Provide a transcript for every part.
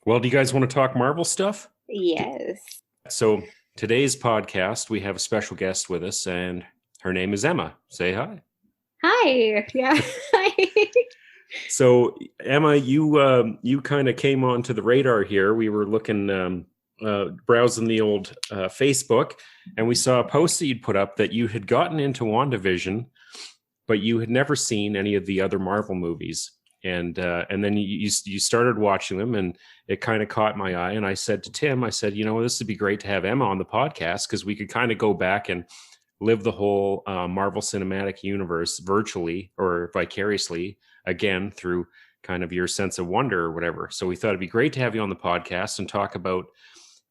Well, do you guys want to talk Marvel stuff? Yes. So, today's podcast, we have a special guest with us, and her name is Emma. Say hi. Hi. Yeah. Hi. So, Emma, you kind of came onto the radar here. We were looking, browsing the old Facebook, and we saw a post that you'd put up that you had gotten into WandaVision, but you had never seen any of the other Marvel movies. And then you started watching them, and it kind of caught my eye. And I said to Tim, I said, this would be great to have Emma on the podcast because we could kind of go back and live the whole Marvel Cinematic Universe virtually or vicariously again through kind of your sense of wonder or whatever. So we thought it'd be great to have you on the podcast and talk about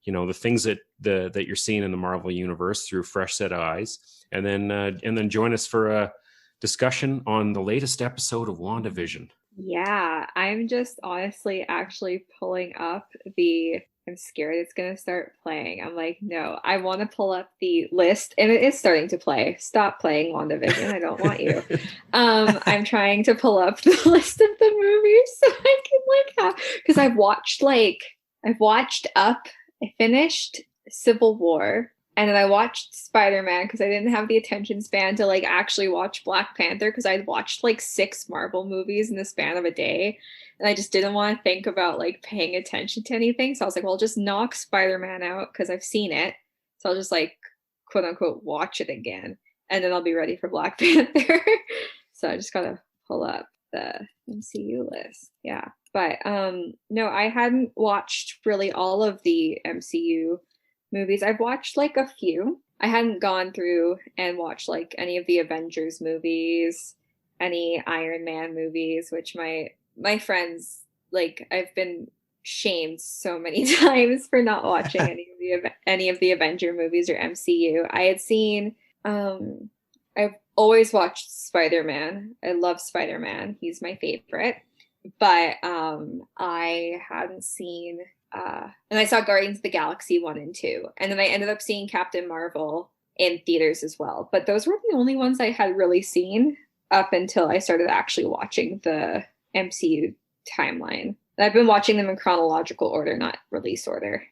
the things that you're seeing in the Marvel universe through a fresh set of eyes, and then join us for a discussion on the latest episode of WandaVision. Yeah. I'm just honestly actually pulling up I'm scared it's going to start playing. I'm like, no, I want to pull up the list and it is starting to play. Stop playing WandaVision. I don't want you. I'm trying to pull up the list of the movies so I can because I've watched Up. I finished Civil War. And then I watched Spider-Man because I didn't have the attention span to actually watch Black Panther because I'd watched six Marvel movies in the span of a day. And I just didn't want to think about paying attention to anything. So I was like, well, I'll just knock Spider-Man out because I've seen it. So I'll just quote unquote watch it again. And then I'll be ready for Black Panther. So I just gotta pull up the MCU list. Yeah. But no, I hadn't watched really all of the MCU movies. I've watched a few. I hadn't gone through and watched any of the Avengers movies, any Iron Man movies, which my friends I've been shamed so many times for not watching any of the Avenger movies or MCU. I had seen I've always watched Spider-Man. I love Spider-Man. He's my favorite. But I hadn't seen and I saw Guardians of the Galaxy 1 and 2. And then I ended up seeing Captain Marvel in theaters as well. But those were the only ones I had really seen up until I started actually watching the MCU timeline. And I've been watching them in chronological order, not release order.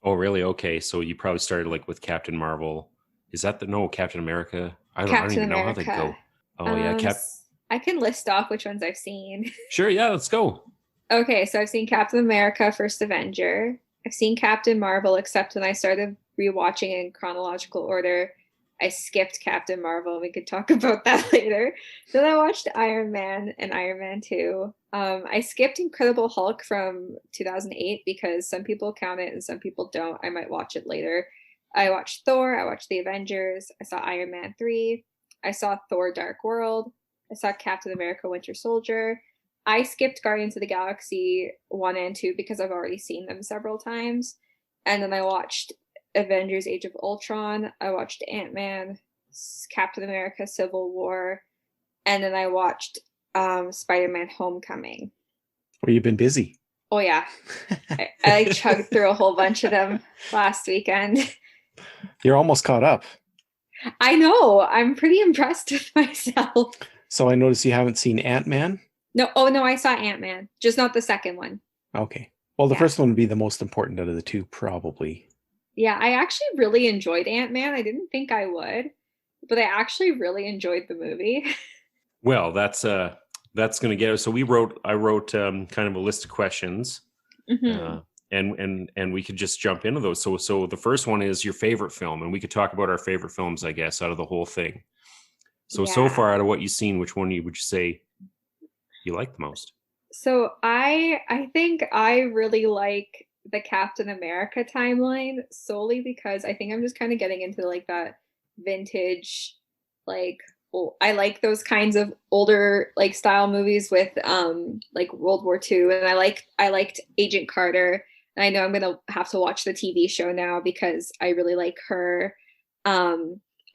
Oh, really? Okay, so you probably started with Captain Marvel. Is that the no Captain America? I don't Captain even know how they America. go. Oh yeah, Um, Cap. I can list off which ones I've seen. Sure, yeah, let's go. Okay, so I've seen Captain America, First Avenger. I've seen Captain Marvel, except when I started rewatching in chronological order, I skipped Captain Marvel. We could talk about that later. Then I watched Iron Man and Iron Man 2. I skipped Incredible Hulk from 2008 because some people count it and some people don't. I might watch it later. I watched Thor. I watched The Avengers. I saw Iron Man 3. I saw Thor Dark World. I saw Captain America Winter Soldier. I skipped Guardians of the Galaxy 1 and 2 because I've already seen them several times. And then I watched Avengers Age of Ultron. I watched Ant-Man, Captain America Civil War. And then I watched Spider-Man Homecoming. Well, you've been busy. Oh, yeah. I chugged through a whole bunch of them last weekend. You're almost caught up. I know. I'm pretty impressed with myself. So I noticed you haven't seen Ant-Man. No, oh no, I saw Ant-Man, just not the second one. Okay. Well, the Yeah. first one would be the most important out of the two, probably. Yeah, I actually really enjoyed Ant-Man. I didn't think I would, but I actually really enjoyed the movie. Well, that's going to get us. So I wrote kind of a list of questions, Hmm. and we could just jump into those. So the first one is your favorite film, and we could talk about our favorite films, I guess, out of the whole thing. So Yeah. far out of what you've seen, which one would you say you like the most? So I think I really like the Captain America timeline solely because I think I'm just kind of getting into that vintage like I like those kinds of older style movies with World War II, and I liked Agent Carter, and I know I'm gonna have to watch the TV show now because I really like her. I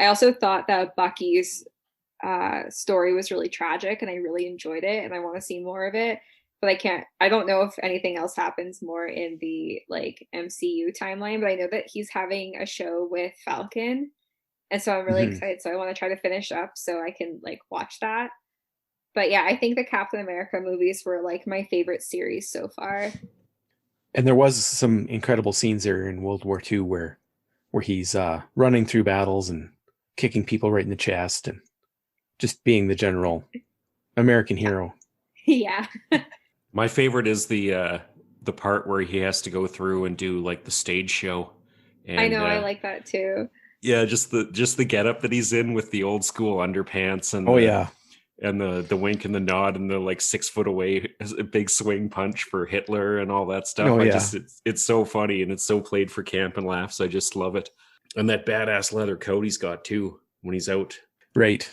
also thought that Bucky's story was really tragic, and I really enjoyed it, and I want to see more of it. But I don't know if anything else happens more in the MCU timeline, but I know that he's having a show with Falcon, and so I'm really Mhm. excited. So I want to try to finish up so I can watch that. But yeah, I think the Captain America movies were my favorite series so far. And there was some incredible scenes there in World War II where he's running through battles and kicking people right in the chest and just being the general American hero. Yeah. My favorite is the part where he has to go through and do like the stage show. And, I know, I like that too. Yeah, just the getup that he's in with the old school underpants and and the wink and the nod and the like 6 foot away a big swing punch for Hitler and all that stuff. It's so funny and it's so played for camp and laughs. I just love it. And that badass leather coat he's got too when he's out. Right.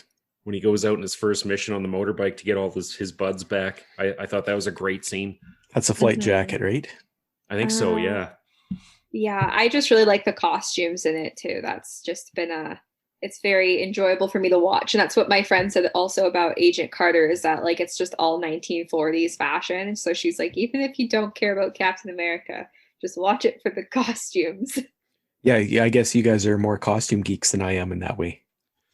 When he goes out in his first mission on the motorbike to get all his buds back. I thought that was a great scene. That's a flight jacket, right? I think so, yeah. Yeah, I just really like the costumes in it too. That's just been it's very enjoyable for me to watch. And that's what my friend said also about Agent Carter, is that like it's just all 1940s fashion. So she's like, even if you don't care about Captain America, just watch it for the costumes. Yeah, I guess you guys are more costume geeks than I am in that way.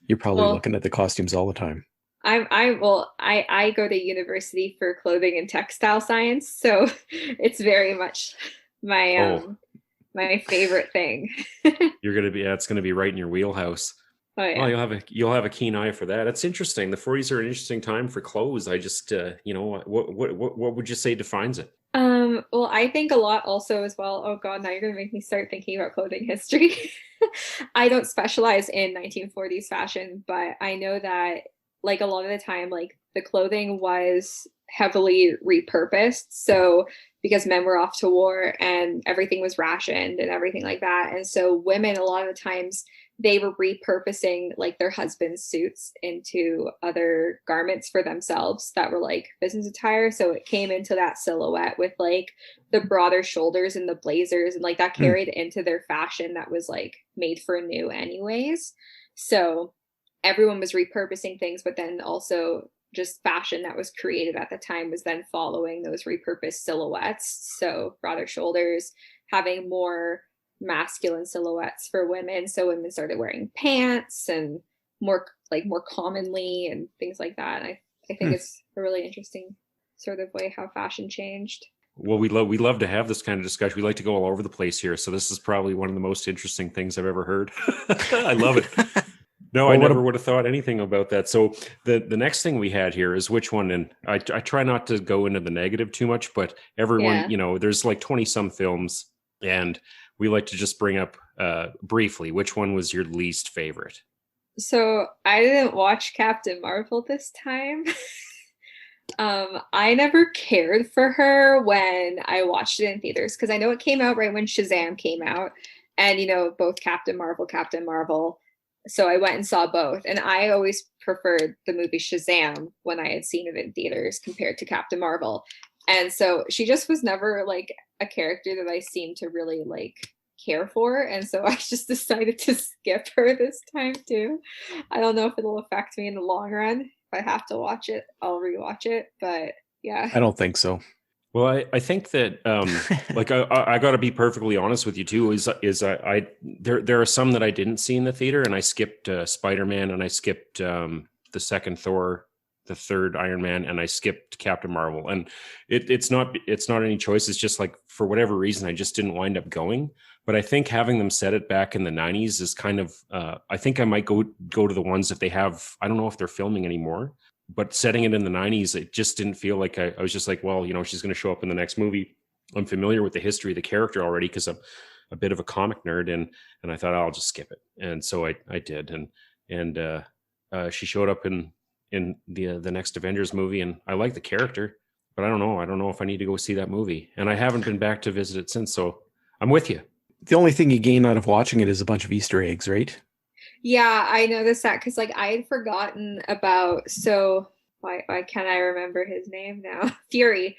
You're probably looking at the costumes all the time. I go to university for clothing and textile science, so it's very much my my favorite thing. It's gonna be right in your wheelhouse. Oh yeah. Well, you'll have a keen eye for that. It's interesting. The 40s are an interesting time for clothes. I just what would you say defines it? Well, I think a lot also as well. Oh God, now you're gonna make me start thinking about clothing history. I don't specialize in 1940s fashion, but I know that like a lot of the time, like the clothing was heavily repurposed. So because men were off to war and everything was rationed and everything like that. And so women, a lot of the times, they were repurposing like their husband's suits into other garments for themselves that were like business attire. So it came into that silhouette with like the broader shoulders and the blazers, and like that carried into their fashion that was like made for new anyways. So everyone was repurposing things, but then also just fashion that was created at the time was then following those repurposed silhouettes. So broader shoulders, having more masculine silhouettes for women. So women started wearing pants and more commonly and things like that. And I think it's a really interesting sort of way how fashion changed. Well, we love to have this kind of discussion. We like to go all over the place here. So this is probably one of the most interesting things I've ever heard. I love it. No, I never would have thought anything about that. So the next thing we had here is which one, and I try not to go into the negative too much, but everyone, there's like 20 some films, and we like to just bring up briefly, which one was your least favorite? So I didn't watch Captain Marvel this time. I never cared for her when I watched it in theaters, because I know it came out right when Shazam came out, and both Captain Marvel. So I went and saw both, and I always preferred the movie Shazam when I had seen it in theaters compared to Captain Marvel. And so she just was never like a character that I seemed to really like care for. And so I just decided to skip her this time too. I don't know if it'll affect me in the long run. If I have to watch it, I'll rewatch it. But yeah. I don't think so. Well, I think that like I got to be perfectly honest with you too. There are some that I didn't see in the theater, and I skipped Spider-Man, and I skipped the second Thor, the third Iron Man, and I skipped Captain Marvel. And it's not any choice. It's just like for whatever reason I just didn't wind up going. But I think having them set it back in the 90s is kind of I think I might go to the ones if they have. I don't know if they're filming anymore. But setting it in the 90s, it just didn't feel like I was just like, well, she's going to show up in the next movie. I'm familiar with the history of the character already because I'm a bit of a comic nerd, and I thought I'll just skip it. And so I did. And she showed up in the next Avengers movie, and I like the character, but I don't know if I need to go see that movie. And I haven't been back to visit it since. So I'm with you. The only thing you gain out of watching it is a bunch of Easter eggs, right? Yeah, I noticed that because like I had forgotten about, so why can't I remember his name now? Fury.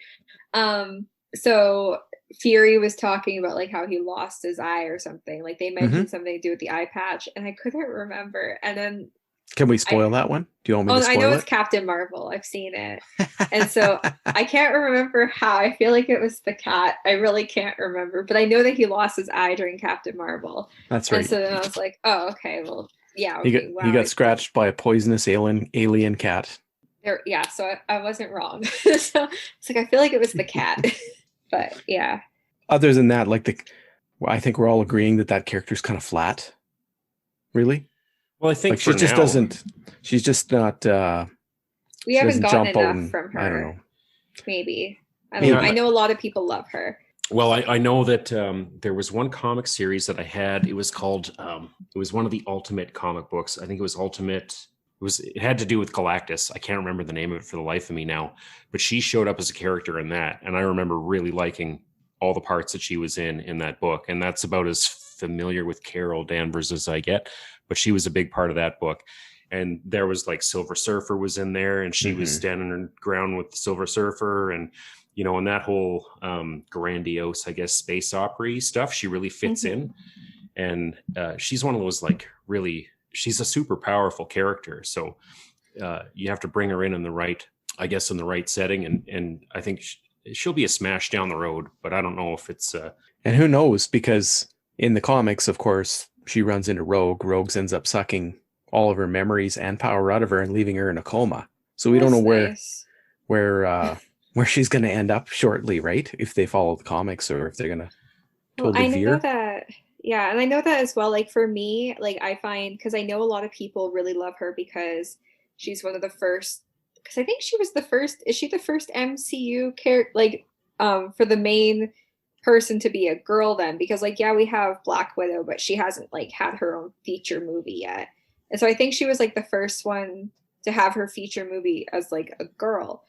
So Fury was talking about like how he lost his eye or something. Like they mentioned something to do with the eye patch, and I couldn't remember. And then can we spoil that one? Do you want me to spoil it? I know it's Captain Marvel. I've seen it. And so I can't remember how. I feel like it was the cat. I really can't remember. But I know that he lost his eye during Captain Marvel. That's right. And so then I was like, oh, okay, well, yeah. Okay, he got scratched by a poisonous alien cat. Yeah, so I wasn't wrong. So it's like, I feel like it was the cat. But yeah. other than that, I think we're all agreeing that character's kind of flat. Really? Well, I think Like she just doesn't. She's just not. We she haven't doesn't gotten jump out enough and, from her. I don't know. Maybe. I don't know. I know a lot of people love her. Well, I know that there was one comic series that I had. It was called. It was one of the Ultimate comic books. I think it was Ultimate. It had to do with Galactus. I can't remember the name of it for the life of me now. But she showed up as a character in that, and I remember really liking all the parts that she was in that book. And that's about as familiar with Carol Danvers as I get. But she was a big part of that book. And there was like Silver Surfer was in there, and she was standing her ground with the Silver Surfer, and and that whole grandiose, I guess, space opera stuff. She really fits in, and she's one of those she's a super powerful character. So you have to bring her in the right, I guess, in the right setting, and I think she'll be a smash down the road. But I don't know if it's. And who knows? Because in the comics, of course, she runs into Rogue. Rogue ends up sucking all of her memories and power out of her and leaving her in a coma. So we don't know where she's going to end up shortly, right? If they follow the comics or if they're going to totally veer. I know that. Yeah, and I know that as well. Like for me, like I find, because I know a lot of people really love her because she's one of the first. Because I think she was the first. Is she the first MCU character? For the main person to be a girl then? Because we have Black Widow, but she hasn't had her own feature movie yet. And so I think she was the first one to have her feature movie as a girl.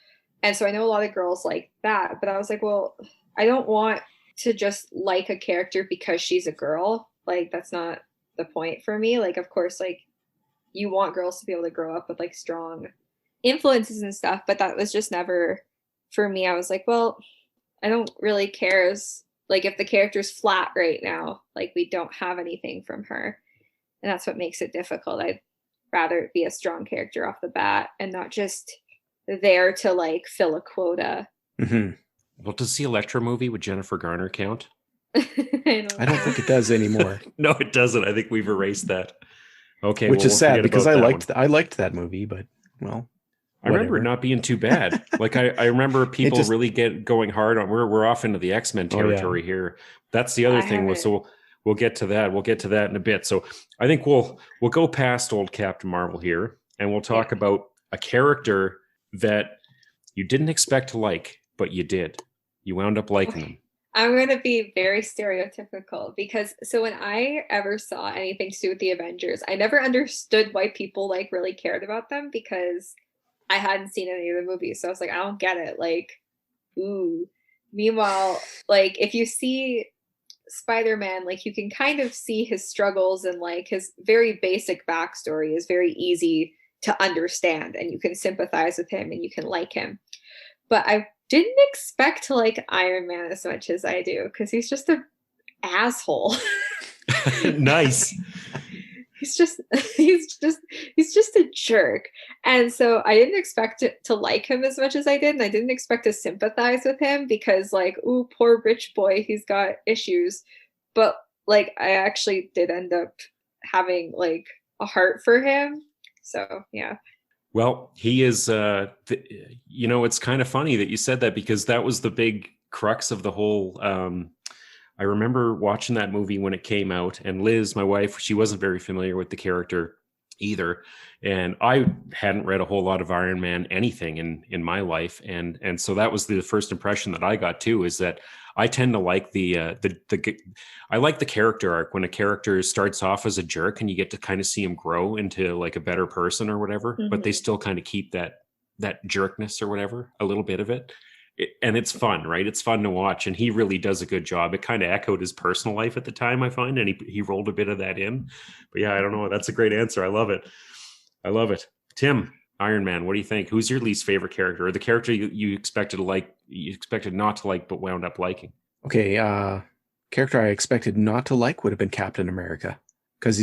And so I know a lot of girls like that, but I was like, well, I don't want to just like a character because she's a girl. That's not the point for me. Of course, you want girls to be able to grow up with strong influences and stuff, but that was just never for me. I was like, well, I don't really care if the character's flat right now, we don't have anything from her. And that's what makes it difficult. I'd rather it be a strong character off the bat and not just there to fill a quota. Well, does the Elektra movie with Jennifer Garner count? I don't think it does anymore. No, it doesn't. I think we've erased that. Okay, which is sad because I liked that movie, but well, I remember it not being too bad. I remember people really going hard on. We're off into the X-Men territory here. That's the other thing. So we'll get to that. We'll get to that in a bit. So I think we'll go past old Captain Marvel here, and we'll talk about a character that you didn't expect to like, but you did. You wound up liking them. I'm going to be very stereotypical because when I ever saw anything to do with the Avengers, I never understood why people really cared about them because I hadn't seen any of the movies. So I was like, I don't get it. Ooh. Meanwhile, if you see Spider-Man, you can kind of see his struggles and his very basic backstory is very easy to understand and you can sympathize with him and you can like him. But I didn't expect to like Iron Man as much as I do because he's just an asshole. Nice. He's just a jerk. And so I didn't expect to like him as much as I did. And I didn't expect to sympathize with him because ooh, poor rich boy, he's got issues. But I actually did end up having a heart for him. So yeah. Well, he is, it's kind of funny that you said that because that was the big crux of the whole, I remember watching that movie when it came out, and Liz, my wife, she wasn't very familiar with the character either. And I hadn't read a whole lot of Iron Man anything in my life. And so that was the first impression that I got too, is that I tend to like I like the character arc when a character starts off as a jerk and you get to kind of see him grow into a better person or whatever, but they still kind of keep that jerkness or whatever, a little bit of it. And it's fun, right? It's fun to watch. And he really does a good job. It kind of echoed his personal life at the time, I find, and he rolled a bit of that in. But yeah, I don't know. That's a great answer. I love it. Tim, Iron Man, what do you think? Who's your least favorite character, or the character you expected to like, you expected not to like, but wound up liking? Okay, character I expected not to like would have been Captain America, because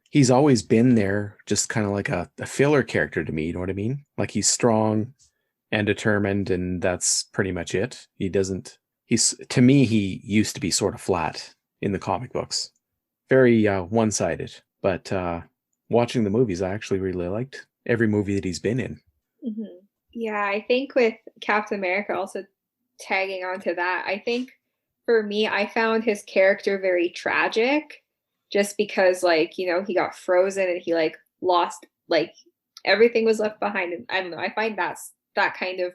he's always been there, just kind of like a filler character to me. You know what I mean? He's strong and determined, and that's pretty much it. To me, he used to be sort of flat in the comic books, very one-sided. But watching the movies, I actually really liked every movie that he's been in. Mm-hmm. Yeah, I think with Captain America, also tagging onto that, I think for me, I found his character very tragic just because, like, you know, he got frozen and he like lost, like, everything was left behind. And I don't know, I find that kind of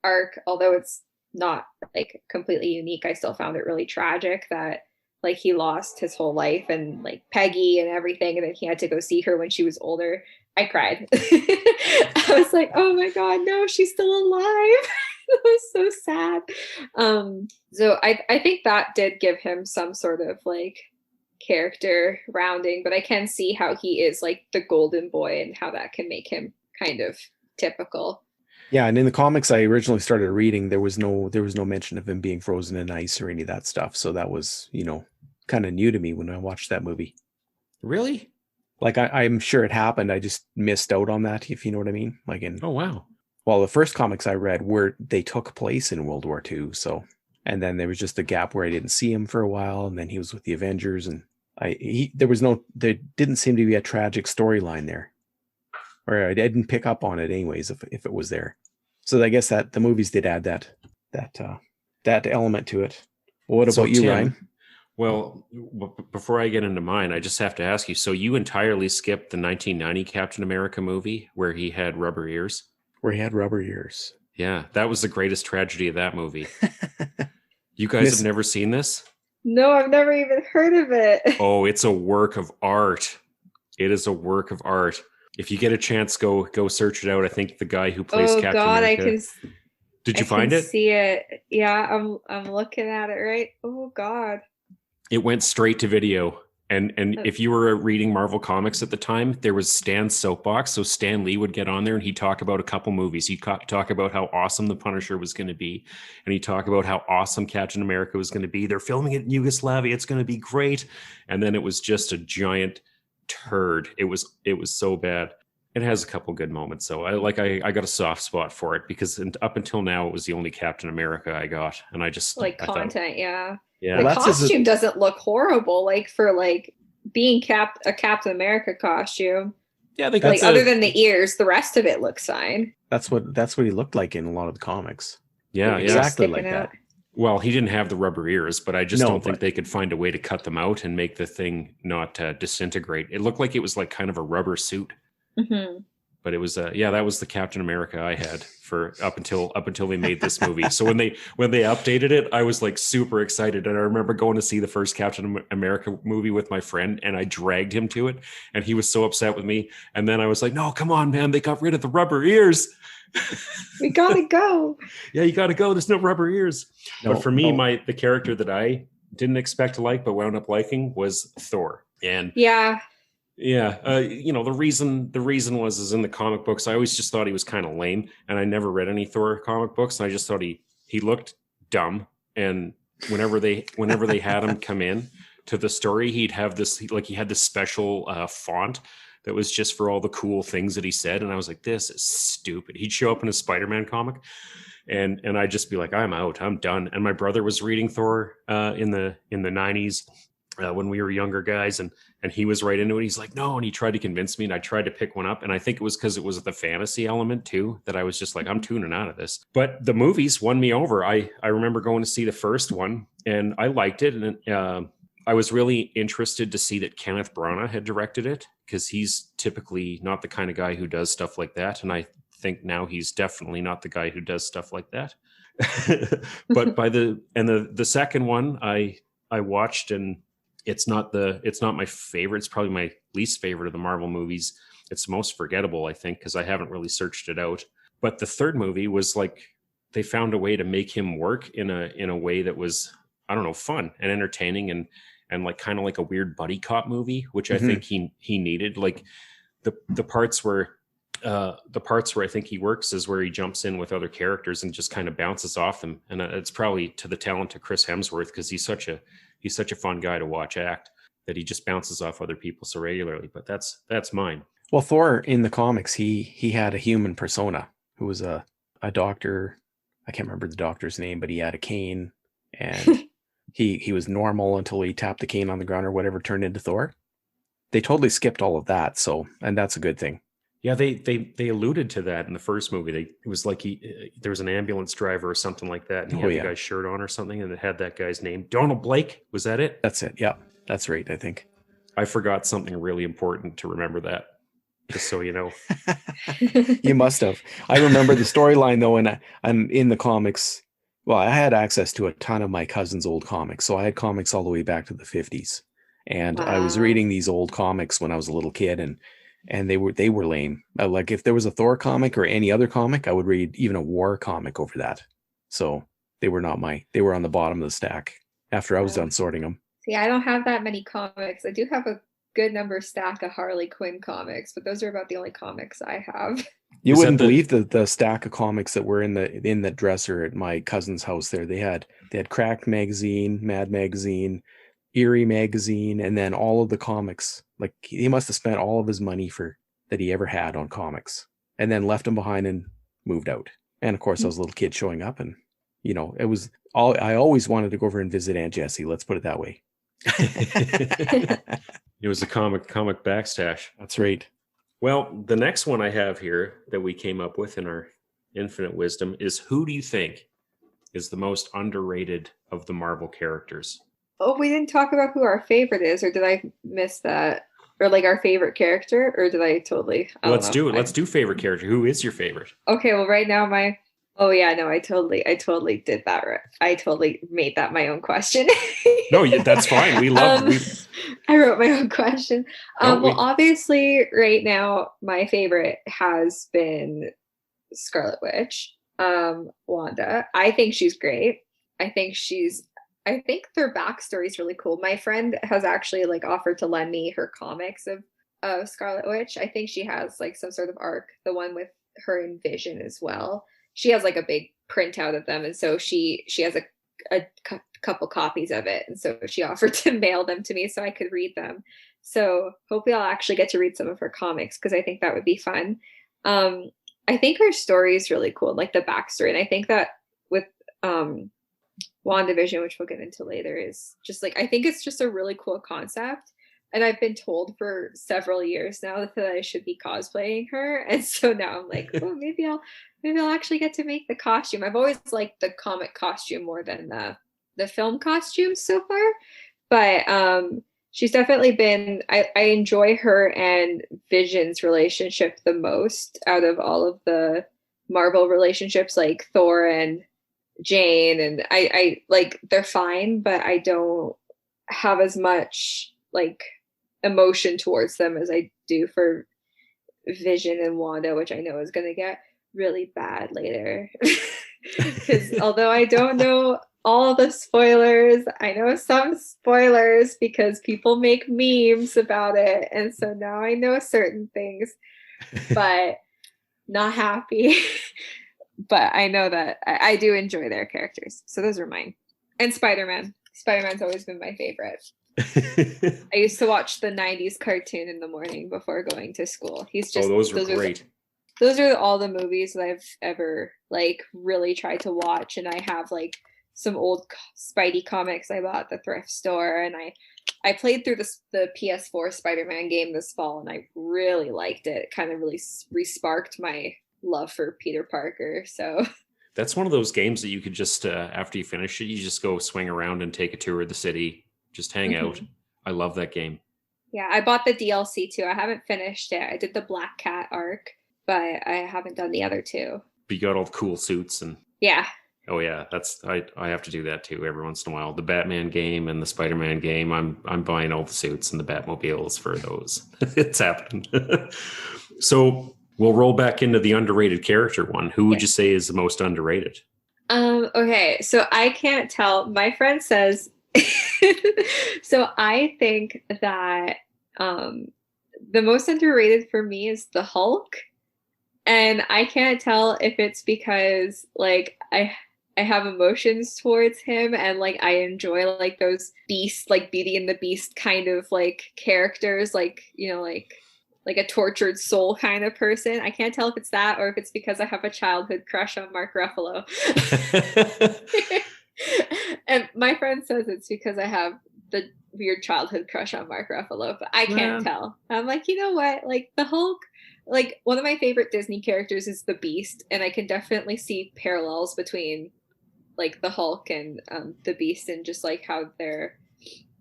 arc, although it's not like completely unique, I still found it really tragic that like he lost his whole life and like Peggy and everything, and then he had to go see her when she was older. I cried. I was like, oh my God, no, she's still alive. It was so sad. So I think that did give him some sort of like character rounding, but I can see how he is like the golden boy and how that can make him kind of typical. Yeah, and in the comics I originally started reading, there was no mention of him being frozen in ice or any of that stuff. So that was, kind of new to me when I watched that movie. Really? Like I'm sure it happened. I just missed out on that, if you know what I mean. Like Oh wow. Well, the first comics I read they took place in World War II. So, and then there was just a gap where I didn't see him for a while, and then he was with the Avengers, and there didn't seem to be a tragic storyline there, or I didn't pick up on it anyways if it was there. So I guess that the movies did add that element to it. Well, what about you, Tim, Ryan? Well, before I get into mine, I just have to ask you. So you entirely skipped the 1990 Captain America movie where he had rubber ears? Where he had rubber ears. Yeah, that was the greatest tragedy of that movie. You guys have never seen this? No, I've never even heard of it. Oh, it's a work of art. It is a work of art. If you get a chance, go search it out. I think the guy who plays Captain America. Did you find it? See it. Yeah, I'm looking at it right. Oh God. It went straight to video. And if you were reading Marvel Comics at the time, there was Stan's soapbox. So Stan Lee would get on there and he'd talk about a couple movies. He'd talk about how awesome The Punisher was going to be. And he'd talk about how awesome Captain America was going to be. They're filming it in Yugoslavia. It's going to be great. And then it was just a giant turd. It was so bad. It has a couple good moments. So I got a soft spot for it because up until now, it was the only Captain America I got. And I just content. Yeah. Yeah, the costume doesn't look horrible. Like for like being a Captain America costume. Yeah, they got other than the ears, the rest of it looks fine. That's what he looked like in a lot of the comics. Yeah, exactly like that. Well, he didn't have the rubber ears, but I just don't think they could find a way to cut them out and make the thing not disintegrate. It looked like it was like kind of a rubber suit. Mm-hmm. But it was that was the Captain America I had for up until they made this movie. So when they updated it, I was like super excited. And I remember going to see the first Captain America movie with my friend, and I dragged him to it, and he was so upset with me. And then I was like, "No, come on, man! They got rid of the rubber ears. We gotta go." Yeah, you gotta go. There's no rubber ears. But for me, the character that I didn't expect to like but wound up liking was Thor. And yeah, the reason was in the comic books. I always just thought he was kind of lame, and I never read any Thor comic books, and I just thought he looked dumb. And whenever they had him come in to the story, he'd have this he had this special font that was just for all the cool things that he said, and I was like, this is stupid. He'd show up in a Spider-Man comic, and I'd just be like, I'm out, I'm done. And my brother was reading Thor in the 90s. When we were younger guys, and he was right into it. He's like, no, and he tried to convince me, and I tried to pick one up, and I think it was because it was the fantasy element too that I was just like, I'm tuning out of this. But the movies won me over. I remember going to see the first one, and I liked it, and I was really interested to see that Kenneth Branagh had directed it, because he's typically not the kind of guy who does stuff like that, and I think now he's definitely not the guy who does stuff like that. But the second one I watched, and it's not my favorite. It's probably my least favorite of the Marvel movies. It's the most forgettable, I think, because I haven't really searched it out. But the third movie was like they found a way to make him work in a way that was, I don't know, fun and entertaining and like kind of like a weird buddy cop movie, which I think he needed. Like the parts where I think he works is where he jumps in with other characters and just kind of bounces off them. And it's probably to the talent of Chris Hemsworth, because he's such a fun guy to watch act, that he just bounces off other people so regularly. But that's mine. Well, Thor in the comics, he had a human persona who was a doctor. I can't remember the doctor's name, but he had a cane, and he was normal until he tapped the cane on the ground or whatever, turned into Thor. They totally skipped all of that. So, and that's a good thing. Yeah, they alluded to that in the first movie. It was like there was an ambulance driver or something like that, and he had the guy's shirt on or something, and it had that guy's name, Donald Blake. Was that it? That's it. Yeah, that's right. I think I forgot something really important to remember that. Just so you know. You must have. I remember the storyline though, and I'm in the comics. Well, I had access to a ton of my cousin's old comics, so I had comics all the way back to the 50s, and I was reading these old comics when I was a little kid, and they were lame. Like if there was a Thor comic or any other comic, I would read even a war comic over that. So they were on the bottom of the stack after I was done sorting them. See, I don't have that many comics. I do have a good number stack of Harley Quinn comics, but those are about the only comics I have. You wouldn't believe the stack of comics that were in the dresser at my cousin's house there. They had Cracked magazine, Mad magazine, Eerie magazine, and then all of the comics. Like he must have spent all of his money that he ever had on comics, and then left them behind and moved out. And of course, I was a little kid showing up, and it was all I always wanted to go over and visit Aunt Jessie. Let's put it that way. It was a comic backstash. That's right. Well, the next one I have here that we came up with in our infinite wisdom is, who do you think is the most underrated of the Marvel characters? Oh, we didn't talk about who our favorite is, or did I miss that? Or like our favorite character, or did I totally? Let's do it. Let's do favorite character. Who is your favorite? Okay, well, right now oh yeah, no, I totally did that. Right. I totally made that my own question. No, that's fine. We love. I wrote my own question. Well, obviously, right now my favorite has been Scarlet Witch, Wanda. I think she's great. I think their backstory is really cool. My friend has actually offered to lend me her comics of Scarlet Witch. I think she has some sort of arc, the one with her and Vision as well. She has a big printout of them, and so she has a couple copies of it, and so she offered to mail them to me so I could read them. So hopefully I'll actually get to read some of her comics, because I think that would be fun. I think her story is really cool, like the backstory, and I think that with WandaVision, which we'll get into later, is just I think it's just a really cool concept. And I've been told for several years now that I should be cosplaying her. And so now I'm like, oh, maybe I'll actually get to make the costume. I've always liked the comic costume more than the film costumes so far. But she's definitely been, I enjoy her and Vision's relationship the most out of all of the Marvel relationships, like Thor and Jane. And I they're fine, but I don't have as much emotion towards them as I do for Vision and Wanda, which I know is going to get really bad later. Because although I don't know all the spoilers, I know some spoilers because people make memes about it, and so now I know certain things, but not happy. But I know that I do enjoy their characters, so those are mine. And Spider-Man's always been my favorite. I used to watch the 90s cartoon in the morning before going to school. Those were great. Those are all the movies that I've ever really tried to watch, and I have some old Spidey comics I bought at the thrift store, and I played through the PS4 Spider-Man game this fall, and I really liked it. It kind of really re-sparked my love for Peter Parker. So that's one of those games that you could just after you finish it, you just go swing around and take a tour of the city, just hang out. I love that game. Yeah, I bought the DLC too. I haven't finished it. I did the Black Cat arc, but I haven't done the other two. But you got all the cool suits and yeah. Oh yeah, I have to do that too every once in a while. The Batman game and the Spider-Man game, I'm buying all the suits and the Batmobiles for those. It's happening. So we'll roll back into the underrated character one. Who would you say is the most underrated? Okay, so I can't tell. My friend says so I think that the most underrated for me is the Hulk. And I can't tell if it's because I have emotions towards him, and I enjoy those beast, Beauty and the Beast kind of characters, a tortured soul kind of person. I can't tell if it's that or if it's because I have a childhood crush on Mark Ruffalo. And my friend says it's because I have the weird childhood crush on Mark Ruffalo, but I can't tell. I'm you know what? The Hulk, like one of my favorite Disney characters is the Beast, and I can definitely see parallels between like the Hulk and the Beast, and just like how their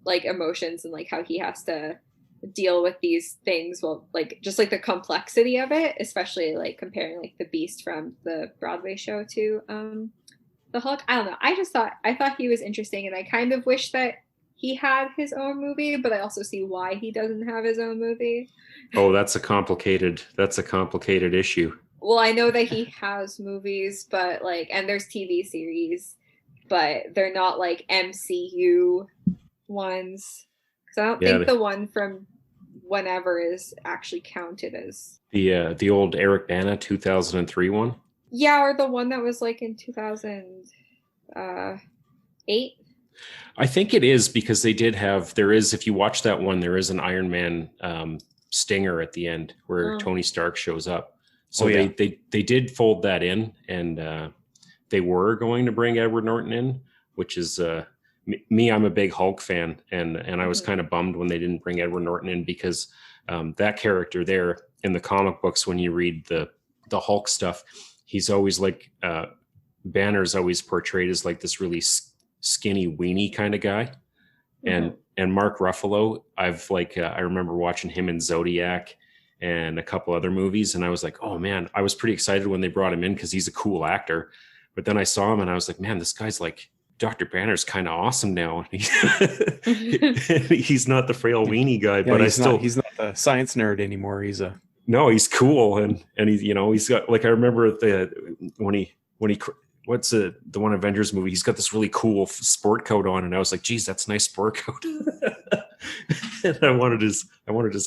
like emotions and like how he has to deal with these things. Well, like just like the complexity of it, especially like comparing like the Beast from the Broadway show to the Hulk. I don't know. I thought he was interesting, and I kind of wish that he had his own movie, but I also see why he doesn't have his own movie. Oh, that's a complicated issue. Well, I know that he has movies, but like, and there's TV series, but they're not like MCU ones. Because I don't think the one from whenever is actually counted as the old Eric Bana 2003 one. Yeah, or the one that was like in 2008. I think it is, because they did have, there is, if you watch that one, there is an Iron Man stinger at the end where Tony Stark shows up. So they did fold that in, and they were going to bring Edward Norton in, which is me. I'm a big Hulk fan, and I was kind of bummed when they didn't bring Edward Norton in, because that character there in the comic books, when you read the Hulk stuff, he's always like Banner's always portrayed as like this really skinny weenie kind of guy. And Mark Ruffalo, I've like I remember watching him in Zodiac and a couple other movies, and I was like, oh man, I was pretty excited when they brought him in because he's a cool actor. But then I saw him and I was like, man, this guy's like, Dr. Banner's kind of awesome now. He's not the frail weenie guy, but he's not the science nerd anymore. He's cool, and he's, you know, he's got, like, I remember when he what's the one Avengers movie, he's got this really cool sport coat on, and I was like, geez, that's a nice sport coat. And I wanted his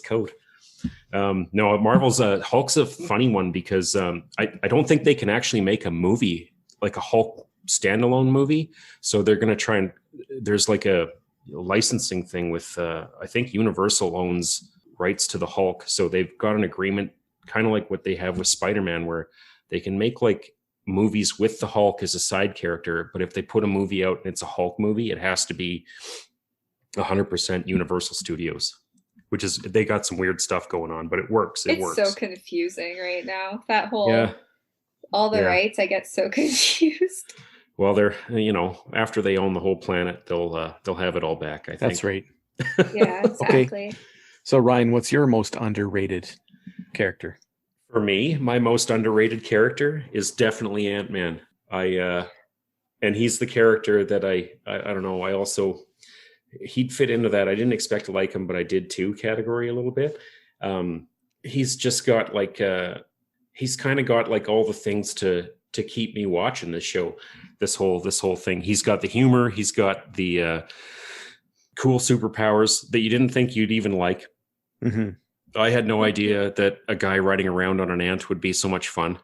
coat. No, Marvel's Hulk's a funny one, because I don't think they can actually make a movie like a Hulk standalone movie. So they're going to try, and there's like a licensing thing with I think Universal owns rights to the Hulk. So they've got an agreement, kind of like what they have with Spider-Man, where they can make like movies with the Hulk as a side character. But if they put a movie out and it's a Hulk movie, it has to be 100% Universal Studios, which is, they got some weird stuff going on, but it works. It works. It's so confusing right now. That whole, all the rights, I get so confused. Well, they're, you know, after they own the whole planet, they'll have it all back, I think. That's right. Yeah, exactly. Okay. So Ryan, what's your most underrated character? For me, my most underrated character is definitely Ant-Man. And he's the character that I don't know, I also, he'd fit into that I didn't expect to like him, but I did too category a little bit. He's just got like he's kind of got like all the things to keep me watching this show, this whole thing. He's got the humor, he's got the cool superpowers that you didn't think you'd even like. Mm-hmm. I had no idea that a guy riding around on an ant would be so much fun.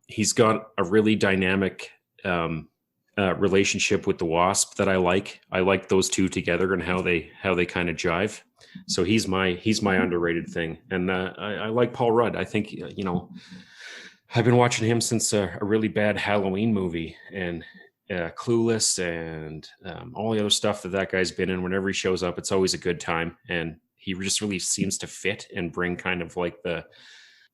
He's got a really dynamic relationship with the Wasp that I like. I like those two together and how they kind of jive. So he's my underrated thing. And I like Paul Rudd. I think, you know, I've been watching him since a really bad Halloween movie, and Clueless, and all the other stuff that guy's been in. Whenever he shows up, it's always a good time. And he just really seems to fit and bring kind of like the,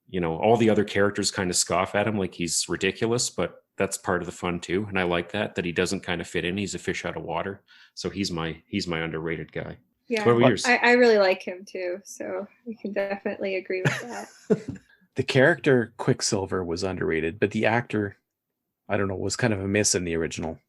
you know, all the other characters kind of scoff at him like he's ridiculous, but that's part of the fun too. And I like that he doesn't kind of fit in. He's a fish out of water. So he's my underrated guy. Yeah, what about yours? I really like him too. So we can definitely agree with that. The character Quicksilver was underrated, but the actor, I don't know, was kind of a miss in the original.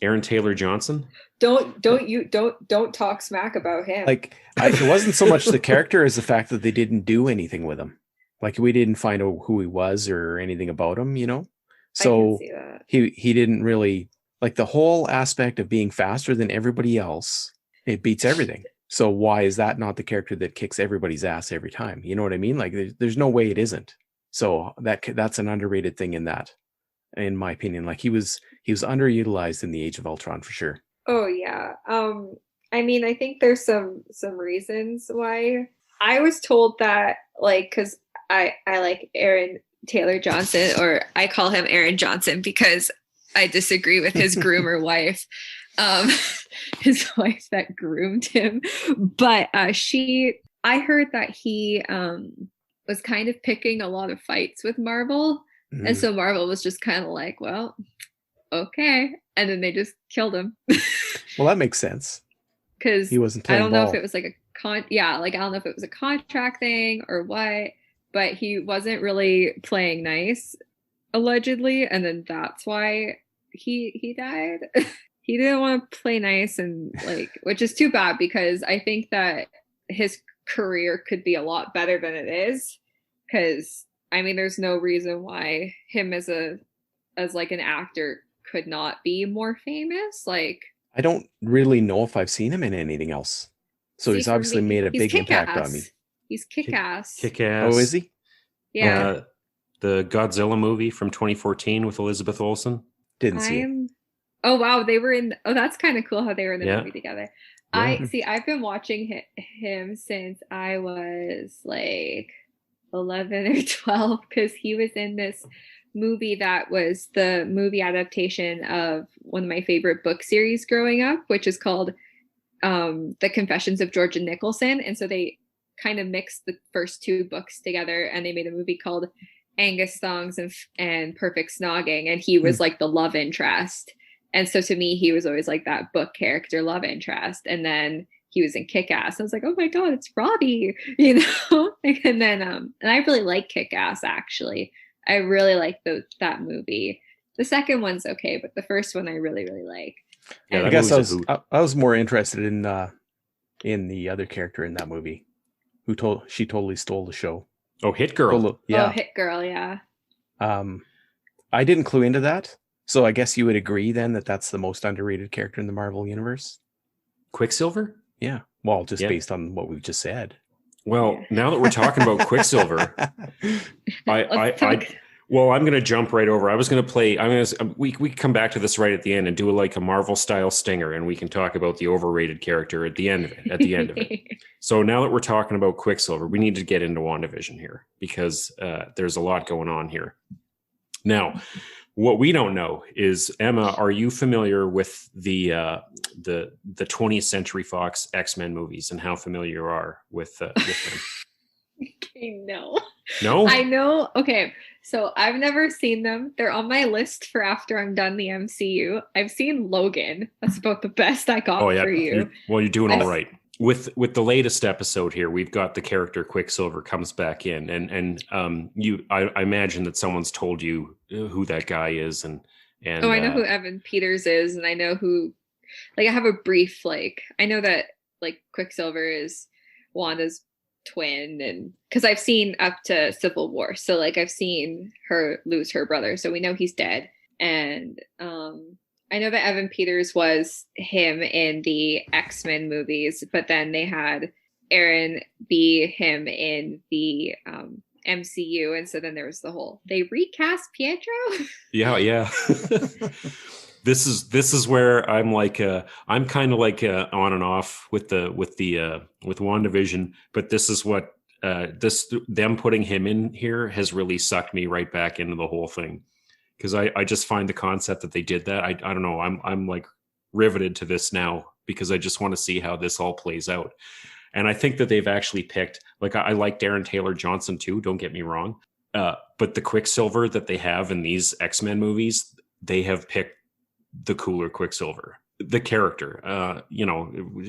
Aaron Taylor Johnson. Don't talk smack about him. Like, it wasn't so much the character as the fact that they didn't do anything with him. Like, we didn't find out who he was or anything about him, you know? So he didn't really, like, the whole aspect of being faster than everybody else, it beats everything. So why is that not the character that kicks everybody's ass every time? You know what I mean? Like, there's no way it isn't. So that's an underrated thing in that, in my opinion. Like, he was underutilized in the Age of Ultron for sure. Oh yeah. I mean, I think there's some reasons why. I was told that, like, because I like Aaron Taylor Johnson, or I call him Aaron Johnson because I disagree with his groomer wife, his wife that groomed him. But I heard that he was kind of picking a lot of fights with Marvel. And so Marvel was just kind of like, well, okay. And then they just killed him. Well, that makes sense. Because he wasn't I playing don't know ball. if it was like I don't know if it was a contract thing or what, but he wasn't really playing nice, allegedly. And then that's why he died. He didn't want to play nice, and like, which is too bad, because I think that his career could be a lot better than it is. Because I mean, there's no reason why him as like an actor could not be more famous. Like, I don't really know if I've seen him in anything else. So he's obviously made a big impact on me. He's kick-ass. Kick-ass. Oh, is he? Yeah. The Godzilla movie from 2014 with Elizabeth Olsen. Didn't see it. Oh wow, they were in. Oh, that's kind of cool how they were in the movie together. Yeah. I've been watching him since I was like 11 or 12, because he was in this movie that was the movie adaptation of one of my favorite book series growing up, which is called The Confessions of Georgia Nicholson. And so they kind of mixed the first two books together, and they made a movie called Angus Thongs and Perfect Snogging, and he was like the love interest. And so to me, he was always like that book character love interest. And then he was in Kick-Ass. I was like, oh my God, it's Robbie, you know? And then, and I really like Kick-Ass, actually. I really like that movie. The second one's okay, but the first one I really, really like. Yeah, I guess I was more interested in the other character in that movie, she totally stole the show. Oh, Hit Girl. Yeah. Oh, Hit Girl, yeah. I didn't clue into that. So I guess you would agree then that that's the most underrated character in the Marvel universe? Quicksilver? Yeah. Well, just based on what we've just said. Well, now that we're talking about Quicksilver, I'm going to jump right over. I was going to play. We can come back to this right at the end and do like a Marvel style stinger, and we can talk about the overrated character at the end of it. So now that we're talking about Quicksilver, we need to get into WandaVision here, because there's a lot going on here. Now, what we don't know is, Emma, are you familiar with the 20th Century Fox X-Men movies, and how familiar you are with them? Okay, no. No? I know. Okay, so I've never seen them. They're on my list for after I'm done the MCU. I've seen Logan. That's about the best I got for you. You're doing all right. With the latest episode here, we've got the character Quicksilver comes back in, and I imagine that someone's told you who that guy is, and I know who Evan Peters is, and I know who, like, I have a brief, like, I know that like Quicksilver is Wanda's twin, and because I've seen up to Civil War, so like I've seen her lose her brother, so we know he's dead. And I know that Evan Peters was him in the X-Men movies, but then they had Aaron be him in the MCU, and so then there was they recast Pietro. Yeah. This is where I'm like I'm kind of like on and off with WandaVision, but this is what them putting him in here has really sucked me right back into the whole thing, because I just find the concept that they did that, I don't know, I'm like riveted to this now, because I just want to see how this all plays out. And I think that they've actually picked, like, I like Darren Taylor Johnson too, don't get me wrong, but the Quicksilver that they have in these X-Men movies, they have picked the cooler Quicksilver, the character.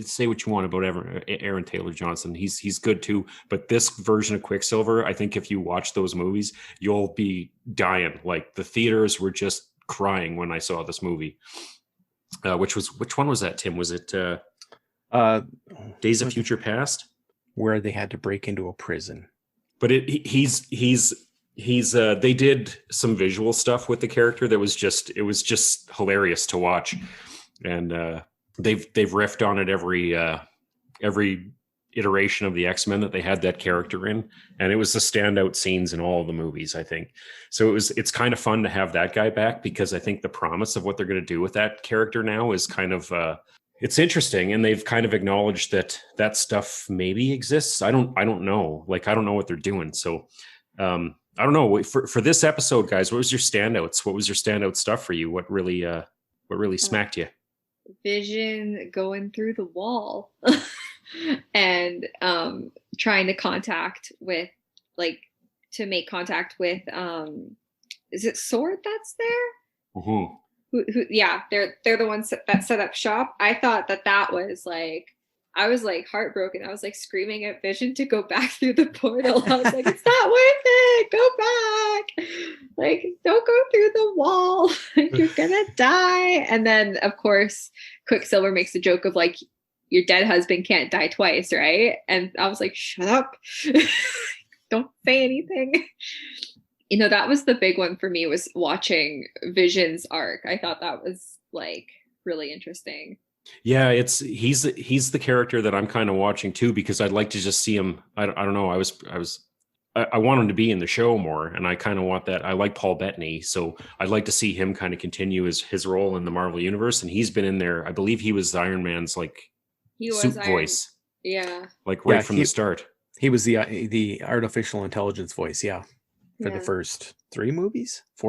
Say what you want about Aaron Taylor Johnson, he's good too, but this version of Quicksilver, I think if you watch those movies, you'll be dying. Like, the theaters were just crying when I saw this movie. Which one was that, Tim? Was it Days of Future Past, where they had to break into a prison? But they did some visual stuff with the character that was just hilarious to watch, and they've riffed on it every iteration of the X-Men that they had that character in, and it was the standout scenes in all of the movies, I think. So it's kind of fun to have that guy back, because I think the promise of what they're going to do with that character now is kind of it's interesting, and they've kind of acknowledged that stuff maybe exists. I don't know, like, I don't know what they're doing. So I don't know. For this episode, guys, what was your standouts? What was your standout stuff for you? What really smacked you? Vision going through the wall and trying to contact with, like, to make contact with is it Sword that's there? Mm-hmm. Who yeah, they're the ones that set up shop. I thought that was like, I was like heartbroken. I was like screaming at Vision to go back through the portal. I was like, it's not worth it. Go back. Like, don't go through the wall. Like, you're gonna die. And then of course Quicksilver makes a joke of like, your dead husband can't die twice, right? And I was like, shut up. Don't say anything. You know, that was the big one for me, was watching Vision's arc. I thought that was like really interesting. Yeah, he's the character that I'm kind of watching too, because I'd like to just see him. I don't know. I want him to be in the show more, and I kind of want that. I like Paul Bettany, so I'd like to see him kind of continue his role in the Marvel universe. And he's been in there. I believe he was Iron Man's like suit voice. Yeah, like right from the start. He was the artificial intelligence voice. Yeah, for the first 4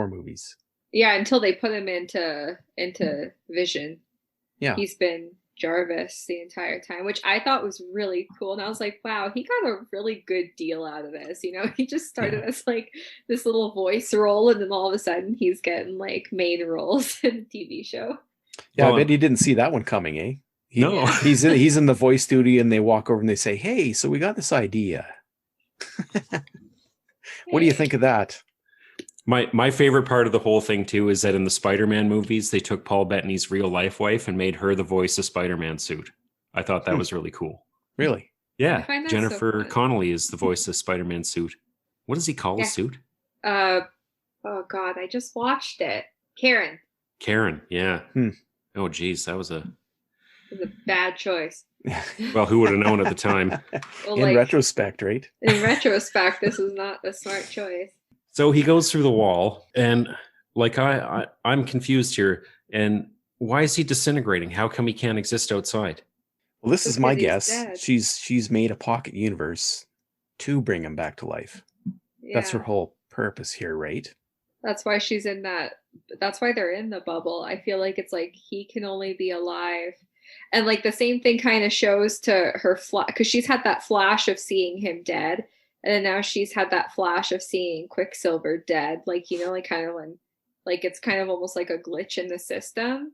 movies. Yeah, until they put him into Vision. Yeah. He's been Jarvis the entire time, which I thought was really cool. And I was like, wow, he got a really good deal out of this. You know, he just started as like this little voice role, and then all of a sudden he's getting like main roles in the TV show. Yeah, I bet he didn't see that one coming, eh? No. He's in the voice studio, and they walk over and they say, hey, so we got this idea. What do you think of that? My favorite part of the whole thing too is that in the Spider-Man movies, they took Paul Bettany's real life wife and made her the voice of Spider-Man suit. I thought that was really cool. Really? Yeah. Jennifer Connelly is the voice of Spider-Man suit. What does he call his suit? Oh God, I just watched it. Karen, yeah. Oh geez, that was a bad choice. Well, who would have known at the time? Well, in retrospect, right? In retrospect, this is not the smart choice. So he goes through the wall, and like I'm confused here. And why is he disintegrating? How come he can't exist outside? Well, this is my guess. Dead. She's made a pocket universe to bring him back to life. Yeah. That's her whole purpose here, right? That's why she's in that. That's why they're in the bubble. I feel like it's like he can only be alive. And like the same thing kind of shows to her because she's had that flash of seeing him dead. And then now she's had that flash of seeing Quicksilver dead. Like, you know, like kind of when, like, it's kind of almost like a glitch in the system.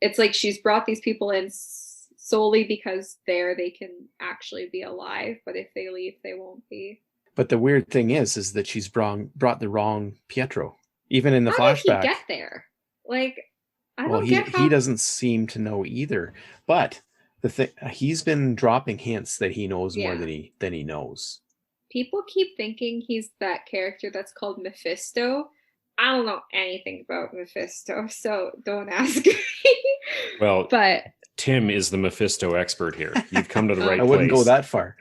It's like she's brought these people in solely because they can actually be alive. But if they leave, they won't be. But the weird thing is that she's brought the wrong Pietro. Even in the flashback. How did he get there? Like, I don't get how... he doesn't seem to know either. But the thing, he's been dropping hints that he knows more than he knows. People keep thinking he's that character that's called Mephisto. I don't know anything about Mephisto, so don't ask me. Well, but Tim is the Mephisto expert here. You've come to the right place. I wouldn't go that far.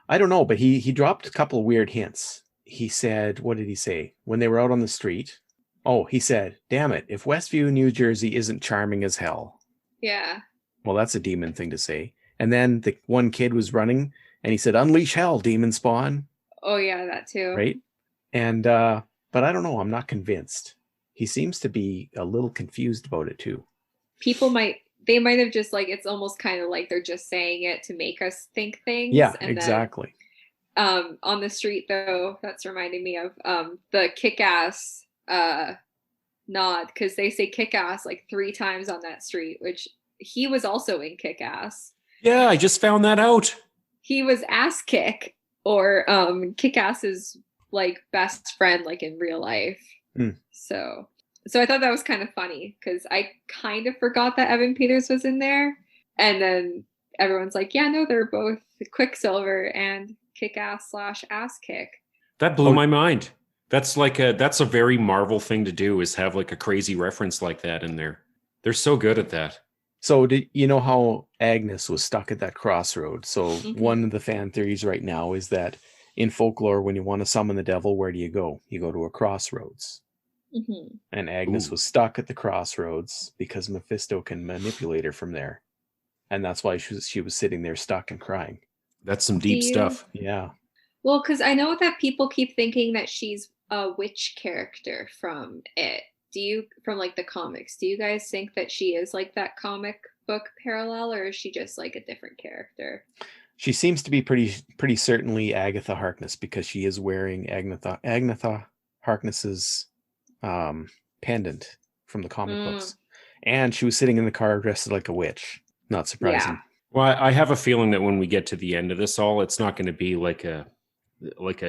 I don't know, but he dropped a couple of weird hints. He said, what did he say? When they were out on the street. Oh, he said, damn it, if Westview, New Jersey isn't charming as hell. Yeah. Well, that's a demon thing to say. And then the one kid was running, and he said, unleash hell, demon spawn. Oh, yeah, that too. Right? And, but I don't know. I'm not convinced. He seems to be a little confused about it too. People might have just like, it's almost kind of like they're just saying it to make us think things. Yeah, and exactly. Then, on the street, though, that's reminding me of the Kick-Ass nod, because they say Kick-Ass like 3 times on that street, which he was also in Kick-Ass. Yeah, I just found that out. He was Ass Kick. Or Kick-Ass's like best friend, like in real life. So I thought that was kind of funny because I kind of forgot that Evan Peters was in there, and then everyone's like, "Yeah, no, they're both Quicksilver and Kick-Ass / Ass Kick." That blew my mind. That's a very Marvel thing to do, is have like a crazy reference like that in there. They're so good at that. So do you know how Agnes was stuck at that crossroad? So one of the fan theories right now is that in folklore, when you want to summon the devil, where do you go? You go to a crossroads. And Agnes was stuck at the crossroads because Mephisto can manipulate her from there. And that's why she was sitting there stuck and crying. That's some deep stuff. Yeah. Well, because I know that people keep thinking that she's a witch character from it. From like the comics, do you guys think that she is like that comic book parallel, or is she just like a different character? She seems to be pretty certainly Agatha Harkness because she is wearing Agatha Harkness's pendant from the comic books. And she was sitting in the car dressed like a witch. Not surprising. Yeah. Well, I have a feeling that when we get to the end of this all, it's not going to be like a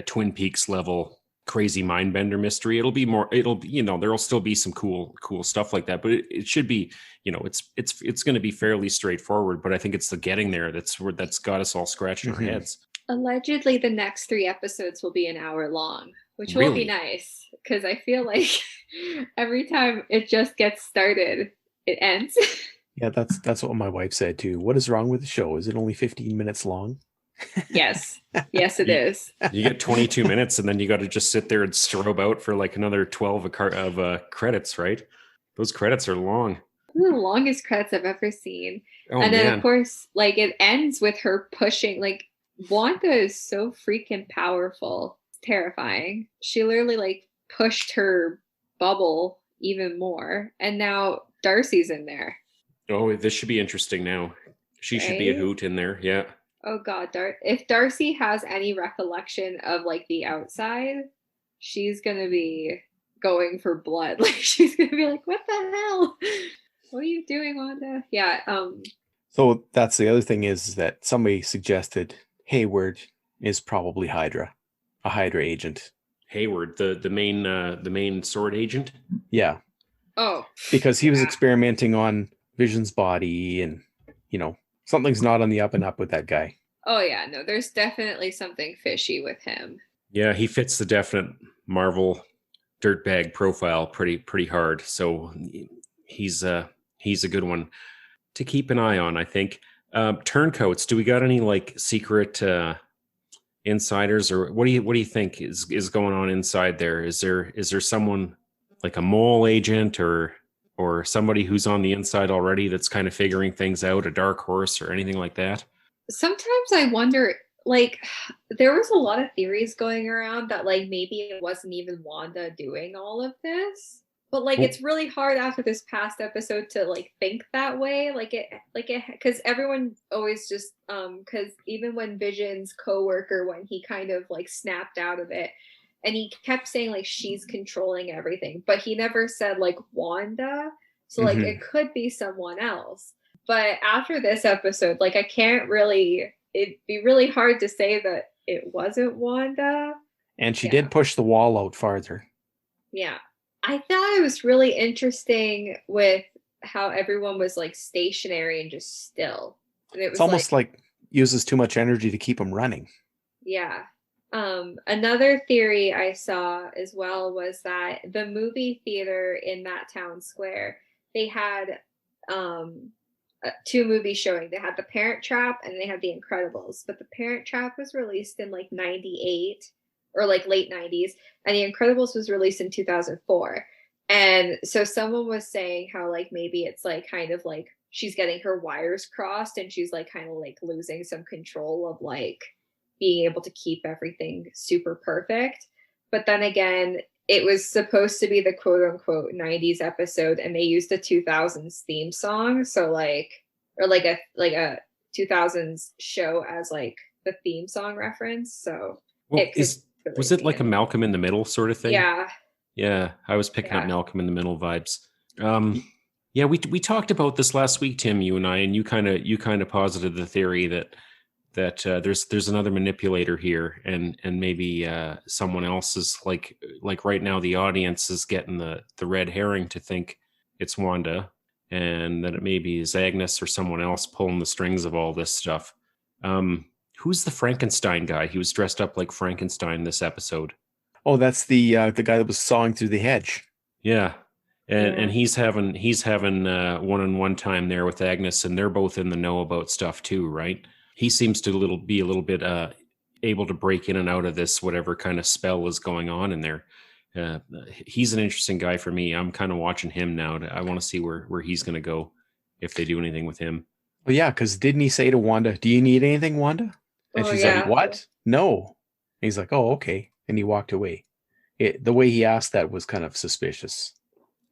Twin Peaks level crazy mindbender mystery. It'll be more. It'll be, there'll still be some cool stuff like that, but it should be, it's going to be fairly straightforward. But I think it's the getting there that's got us all scratching our heads. Allegedly, the next 3 episodes will be an hour long, which will Really? be nice because I feel like every time it just gets started, it ends. Yeah, that's what my wife said too. What is wrong with the show? Is it only 15 minutes long? Yes, it is. You get 22 minutes, and then you got to just sit there and strobe out for like another 12 of credits, right? Those credits are long. The longest credits I've ever seen. Oh, and then man. of course, like it ends with her pushing. Like Wanda is so freaking powerful. It's terrifying. She literally like pushed her bubble even more, and now Darcy's in there. Oh, this should be interesting now. She should be a Right? hoot in there. Yeah. Oh God, if Darcy has any recollection of like the outside, she's gonna be going for blood. Like she's gonna be like, "What the hell? What are you doing, Wanda?" Yeah. So that's the other thing is that somebody suggested Hayward is probably Hydra, a Hydra agent. Hayward, the main sword agent. Yeah, Oh, because he was yeah. experimenting on Vision's body, and something's not on the up and up with that guy. Oh yeah, no, there's definitely something fishy with him. Yeah, he fits the definite Marvel dirtbag profile pretty hard. So he's a good one to keep an eye on, I think. Turncoats, do we got any like secret insiders, or what do you think is going on inside there? Is there someone like a mole agent or somebody who's on the inside already that's kind of figuring things out, a dark horse or anything like that? Sometimes I wonder, like, there was a lot of theories going around that like maybe it wasn't even Wanda doing all of this. But like it's really hard after this past episode to like think that way. Like it because everyone always just because even when Vision's coworker, when he kind of like snapped out of it, and he kept saying like she's controlling everything, but he never said like Wanda. So like it could be someone else. But after this episode, like I can't really, it'd be really hard to say that it wasn't Wanda. And she did push the wall out farther. Yeah. I thought it was really interesting with how everyone was like stationary and just still. And it was almost like uses too much energy to keep them running. Yeah. Another theory I saw as well was that the movie theater in that town square, they had 2 movies showing. They had The Parent Trap and they had The Incredibles. But The Parent Trap was released in like 98 or like late 90s, and The Incredibles was released in 2004. And so someone was saying how like maybe it's like kind of like she's getting her wires crossed and she's like kind of like losing some control of like being able to keep everything super perfect. But then again, it was supposed to be the quote unquote 90s episode and they used a 2000s theme song. So like, or like a 2000s show as like the theme song reference. So well, was it like a Malcolm in the Middle sort of thing? Yeah. Yeah. I was picking up Malcolm in the Middle vibes. Yeah, we talked about this last week, Tim, you and I, and you kind of posited the theory that there's another manipulator here, and maybe someone else is like right now the audience is getting the red herring to think it's Wanda, and that it maybe is Agnes or someone else pulling the strings of all this stuff. Who's the Frankenstein guy? He was dressed up like Frankenstein this episode. Oh, that's the guy that was sawing through the hedge. Yeah. And he's having one-on-one time there with Agnes, and they're both in the know about stuff too, right? He seems to be a little bit able to break in and out of this whatever kind of spell is going on in there. He's an interesting guy for me. I'm kind of watching him now. I want to see where he's going to go if they do anything with him. Well, yeah, because didn't he say to Wanda, "Do you need anything, Wanda?" And she's like, "What? No." And he's like, "Oh, okay," and he walked away. The way he asked that was kind of suspicious.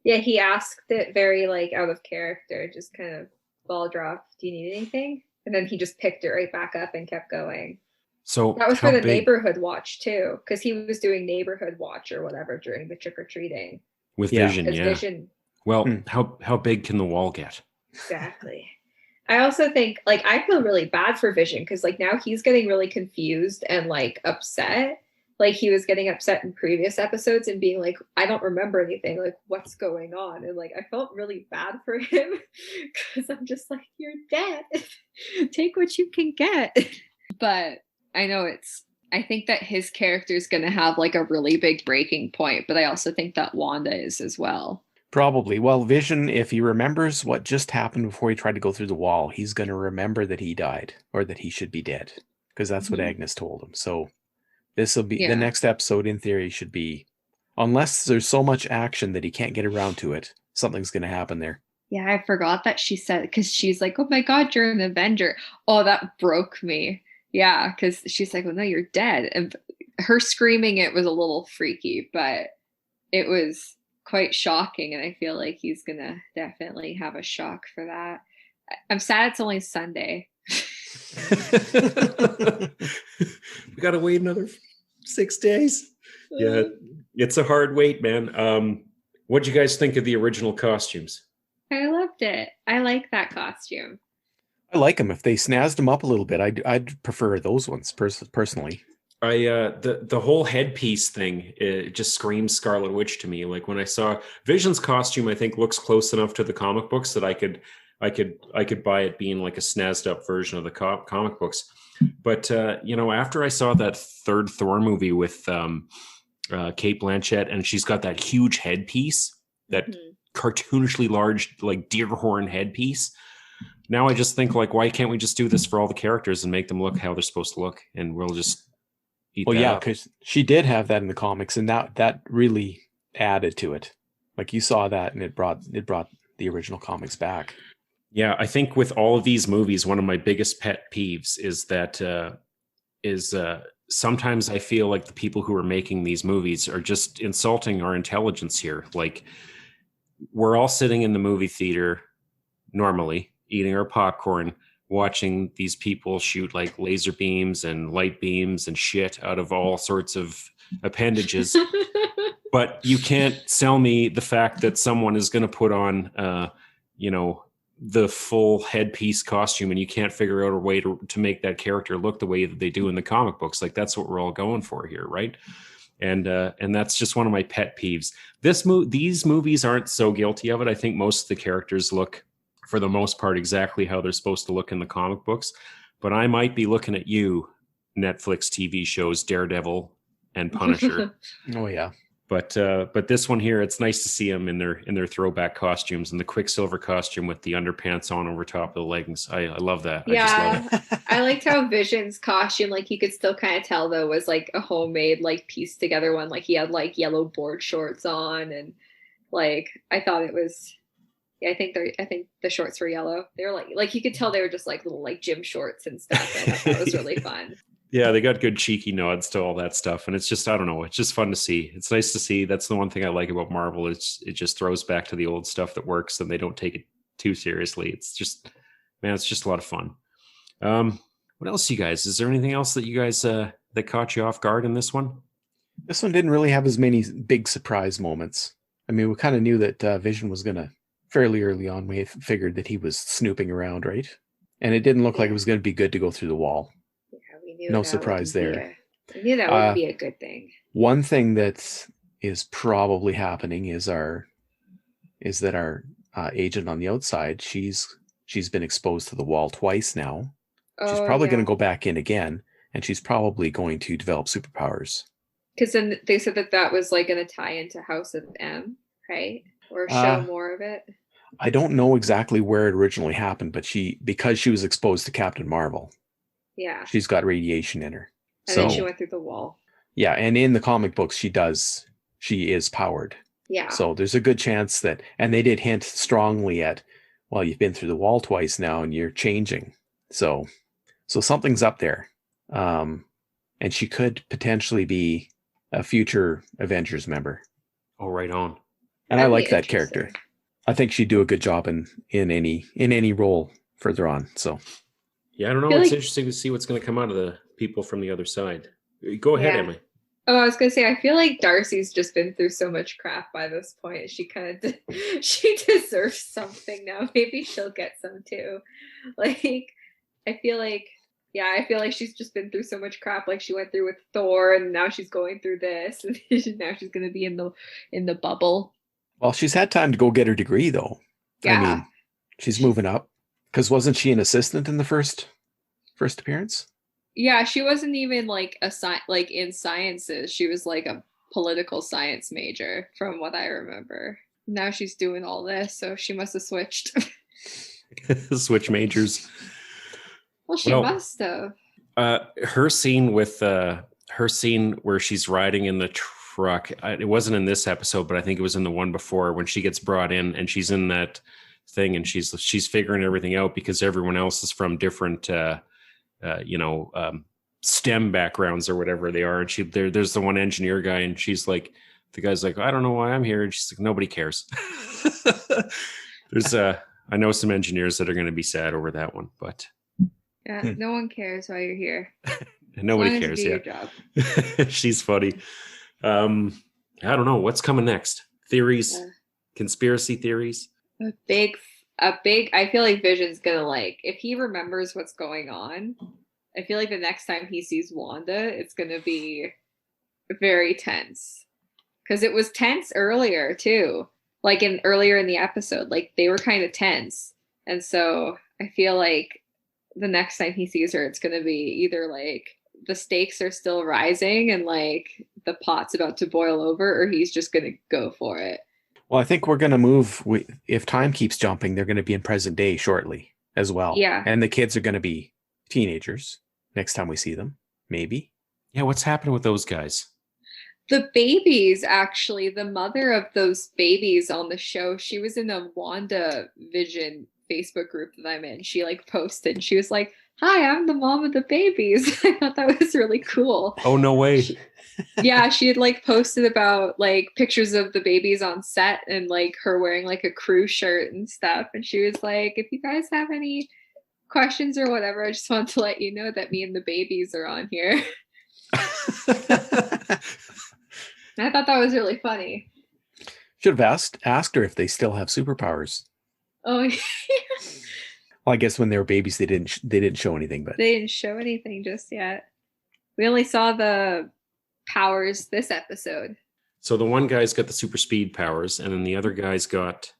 Yeah, he asked it very like out of character, just kind of ball drop. Do you need anything? And then he just picked it right back up and kept going. So that was for how the big neighborhood watch too, because he was doing neighborhood watch or whatever during the trick-or-treating. with Yeah. Vision? Because Yeah. Vision, Well, how big can the wall get? exactly. I also think, like, I feel really bad for Vision because, like, now he's getting really confused and, like, upset. Like, he was getting upset in previous episodes and being like, I don't remember anything. Like, what's going on? And, like, I felt really bad for him because I'm just like, you're dead. Take what you can get. But I know I think that his character is going to have, like, a really big breaking point. But I also think that Wanda is as well. Probably. Well, Vision, if he remembers what just happened before he tried to go through the wall, he's going to remember that he died or that he should be dead because that's what Agnes told him. So this will be the next episode, in theory, should be, unless there's so much action that he can't get around to it, something's going to happen there. Yeah, I forgot that she said, because she's like, oh my God, you're an Avenger. Oh, that broke me. Yeah, because she's like, well, no, you're dead. And her screaming it was a little freaky, but it was quite shocking. And I feel like he's going to definitely have a shock for that. I'm sad it's only Sunday. We got to wait another 6 days. Yeah, it's a hard wait, man. What'd you guys think of the original costumes? I loved it. I like that costume. I like them. If they snazzed them up a little bit, I'd prefer those ones personally. The whole headpiece thing, it just screams Scarlet Witch to me. Like when I saw Vision's costume, I think looks close enough to the comic books that I could buy it being like a snazzed up version of the comic books. But after I saw that third Thor movie with Kate Blanchett, and she's got that huge headpiece, that cartoonishly large like deer horn headpiece. Now I just think, like, why can't we just do this for all the characters and make them look how they're supposed to look, and we'll just eat that up. Because she did have that in the comics, and that really added to it. Like, you saw that, and it brought the original comics back. Yeah, I think with all of these movies, one of my biggest pet peeves is that sometimes I feel like the people who are making these movies are just insulting our intelligence here. Like, we're all sitting in the movie theater normally, eating our popcorn, watching these people shoot like laser beams and light beams and shit out of all sorts of appendages. But you can't sell me the fact that someone is going to put on, the full headpiece costume, and you can't figure out a way to make that character look the way that they do in the comic books. Like, that's what we're all going for here, right? And that's just one of my pet peeves. These movies aren't so guilty of it. I think most of the characters look, for the most part, exactly how they're supposed to look in the comic books. But I might be looking at you, Netflix TV shows Daredevil and Punisher. Oh yeah. But this one here, it's nice to see them in their throwback costumes, and the Quicksilver costume with the underpants on over top of the leggings. I love that. Yeah, I just love it. I liked how Vision's costume, like, you could still kind of tell though was like a homemade, like, pieced together one. Like, he had like yellow board shorts on, and like I thought it was. Yeah, I think the shorts were yellow. They were like you could tell they were just like little like gym shorts and stuff. I thought that was really fun. Yeah, they got good cheeky nods to all that stuff, and it's just, I don't know, it's just fun to see. It's nice to see. That's the one thing I like about Marvel. It just throws back to the old stuff that works, and they don't take it too seriously. It's just, man, it's just a lot of fun. What else, you guys? Is there anything else that you guys that caught you off guard in this one? This one didn't really have as many big surprise moments. I mean, we kind of knew that Vision was going to, fairly early on, we figured that he was snooping around, right? And it didn't look like it was going to be good to go through the wall. No surprise there. We knew that would be a good thing. One thing that is probably happening is that our agent on the outside, she's been exposed to the wall twice now. She's probably going to go back in again, and she's probably going to develop superpowers. Because then they said that was like going to tie into House of M, right? Or show more of it. I don't know exactly where it originally happened, but because she was exposed to Captain Marvel. Yeah. She's got radiation in her. And then she went through the wall. Yeah, and in the comic books, she is powered. Yeah. So there's a good chance that, and they did hint strongly at, well, you've been through the wall twice now and you're changing. So something's up there. And she could potentially be a future Avengers member. Oh, right on. And I like that character. I think she'd do a good job in any role further on. So Yeah, I don't know. feel It's like, interesting to see what's going to come out of the people from the other side. Go ahead, yeah. Emma. Oh, I was gonna say, I feel like Darcy's just been through so much crap by this point. She kind of she deserves something now. Maybe she'll get some too. Like, I feel like, yeah, I feel like she's just been through so much crap. Like she went through with Thor, and now she's going through this, and now she's gonna be in the bubble. Well, she's had time to go get her degree, though. I Yeah, mean, she's moving up. Because wasn't she an assistant in the first appearance? yeah. She wasn't even like like in sciences. She was like a political science major, from what I remember. Now she's doing all this, so she must have switched. Switch majors. Well, she must have. Her scene with her scene where she's riding in the truck. It wasn't in this episode, but I think it was in the one before when she gets brought in and she's in that thing and she's figuring everything out because everyone else is from different STEM backgrounds or whatever they are. And there's the one engineer guy, and she's like, the guy's like, I don't know why I'm here, and she's like, nobody cares. I know some engineers that are going to be sad over that one, but yeah, no one cares why you're here. Nobody cares. Yeah, your job. She's funny. I don't know what's coming next. Theories, conspiracy theories. A big. I feel like Vision's gonna if he remembers what's going on. I feel like the next time he sees Wanda, it's gonna be very tense because it was tense earlier too. Like earlier in the episode, like they were kind of tense, and so I feel like the next time he sees her, it's gonna be either like the stakes are still rising and like the pot's about to boil over, or he's just gonna go for it. Well, I think we're going to move. If time keeps jumping, they're going to be in present day shortly as well. Yeah. And the kids are going to be teenagers next time we see them, maybe. Yeah, what's happening with those guys? The babies, actually, the mother of those babies on the show, she was in a WandaVision Facebook group that I'm in. She like posted, she was like, hi, I'm the mom of the babies. I thought that was really cool. Oh, no way. Yeah, she had like posted about like pictures of the babies on set and like her wearing like a crew shirt and stuff. And she was like, if you guys have any questions or whatever, I just want to let you know that me and the babies are on here. I thought that was really funny. Should have asked her if they still have superpowers. Oh, yeah. Well, I guess when they were babies, they didn't show anything, but they didn't show anything just yet. We only saw the powers this episode. So the one guy's got the super speed powers, and then the other guy's got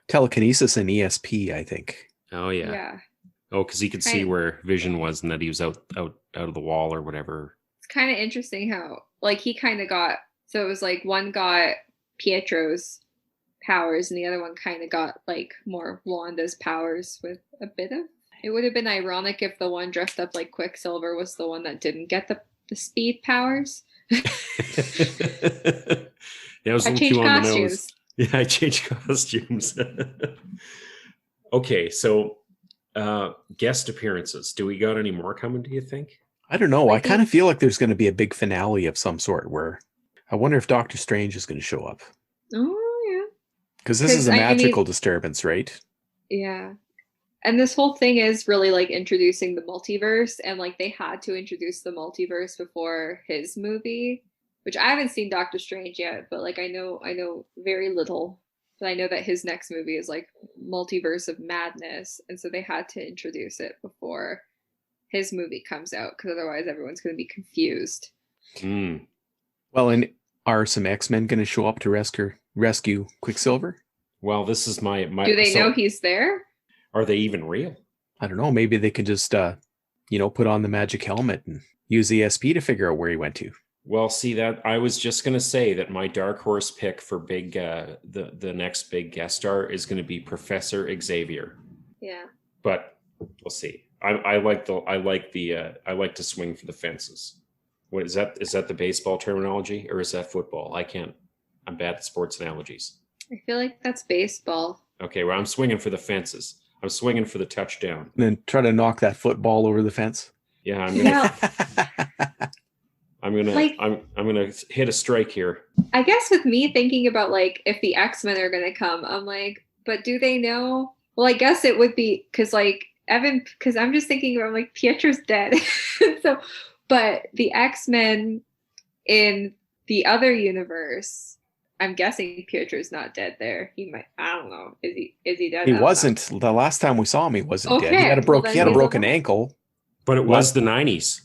telekinesis and ESP, I think. Oh yeah. Yeah. Oh, because he could see where Vision was and that he was out of the wall or whatever. It's kind of interesting how like he kind of got, so it was like one got Pietro's powers and the other one kind of got like more Wanda's powers with a bit of. It would have been ironic if the one dressed up like Quicksilver was the one that didn't get the speed powers. Yeah, it was a little too on the nose. Yeah, I changed costumes. Okay, so guest appearances. Do we got any more coming, do you think? I don't know. I kind of feel like there's going to be a big finale of some sort where I wonder if Doctor Strange is going to show up. Oh, yeah. Because this is a magical disturbance, right? Yeah. And this whole thing is really like introducing the multiverse, and like they had to introduce the multiverse before his movie, which I haven't seen Doctor Strange yet, but like I know very little, but I know that his next movie is like Multiverse of Madness, and so they had to introduce it before his movie comes out because otherwise everyone's going to be confused. Mm. Well, and are some X-Men going to show up to rescue Quicksilver? Well, this is my. Do they know he's there? Are they even real? I don't know. Maybe they can just, put on the magic helmet and use ESP to figure out where he went to. Well, see that I was just going to say that my dark horse pick for big the next big guest star is going to be Professor Xavier. Yeah. But we'll see. I like to swing for the fences. What is that? Is that the baseball terminology or is that football? I'm bad at sports analogies. I feel like that's baseball. Okay, well, I'm swinging for the fences. I'm swinging for the touchdown. And then try to knock that football over the fence. Yeah, I'm gonna hit a strike here. I guess with me thinking about like if the X-Men are gonna come, I'm like, but do they know? Well, I guess it would be because like Evan, because I'm just thinking about like Pietro's dead. So, but the X-Men in the other universe, I'm guessing Pietro's not dead there. He might, I don't know. Is he dead? He I don't know. wasn't. The last time we saw him, he wasn't dead. He Okay, had a well, then he's broken alive. ankle. But it was the 90s.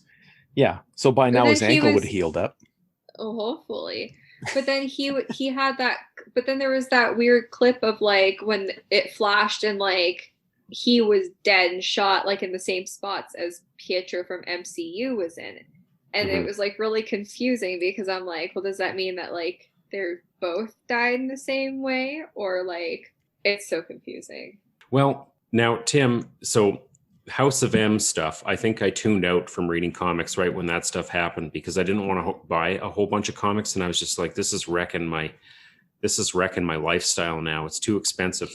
Yeah. So by now then his he ankle would was- have healed up. Oh, hopefully. But then he had that. But then there was that weird clip of like when it flashed and like he was dead and shot like in the same spots as Pietro from MCU was in, and it Mhm. was like really confusing because I'm like, well, does that mean that like they're both died in the same way, or like it's so confusing? Well, now, Tim, so House of M stuff, I think I tuned out from reading comics right when that stuff happened because I didn't want to buy a whole bunch of comics, and I was just like, this is wrecking my lifestyle now. It's too expensive.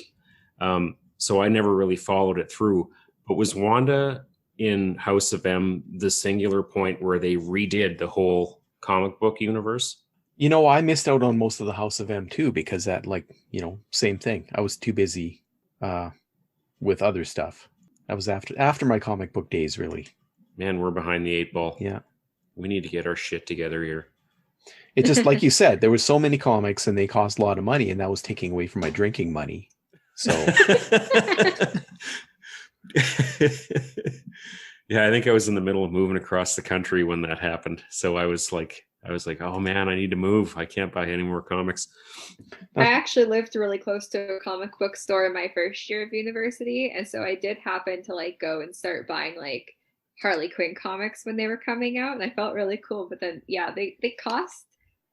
So I never really followed it through. But was Wanda in House of M the singular point where they redid the whole comic book universe? You know, I missed out on most of the House of M too because that, like, you know, same thing. I was too busy with other stuff. That was after my comic book days, really. Man, we're behind the 8 ball. Yeah. We need to get our shit together here. It just, like you said, there were so many comics and they cost a lot of money, and that was taking away from my drinking money. So yeah, I think I was in the middle of moving across the country when that happened. So I was like, oh man, I need to move. I can't buy any more comics. I actually lived really close to a comic book store in my first year of university, and so I did happen to like go and start buying like Harley Quinn comics when they were coming out, and I felt really cool. But then, yeah, they cost,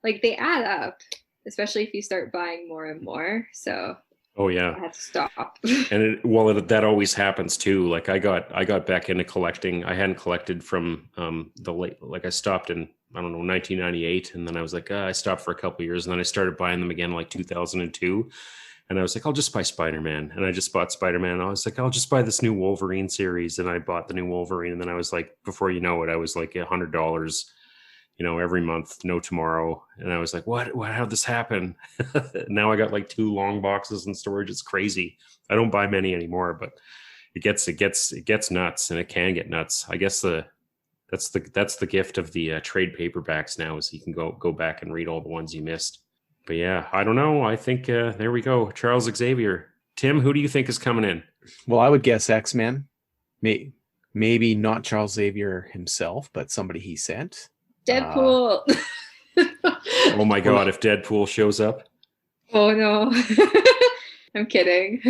like, they add up, especially if you start buying more and more. So Oh yeah, I had to stop. and that always happens too. Like I got back into collecting. I hadn't collected from the late. Like I stopped in, I don't know, 1998, and then I was like, I stopped for a couple of years, and then I started buying them again like 2002. And I was like, I'll just buy Spider-Man, and I just bought Spider-Man. I was like, I'll just buy this new Wolverine series, and I bought the new Wolverine, and then I was like, before you know it, I was like $100. Every month, no tomorrow. And I was like, what, how'd this happen? Now I got like 2 long boxes in storage. It's crazy. I don't buy many anymore, but it gets nuts, and it can get nuts. I guess that's the gift of the trade paperbacks now, is you can go back and read all the ones you missed. But yeah, I don't know. I think there we go. Charles Xavier. Tim, who do you think is coming in? well, I would guess X-Men. Maybe not Charles Xavier himself, but somebody he sent. Deadpool. Oh my God, if Deadpool shows up. Oh no. I'm kidding.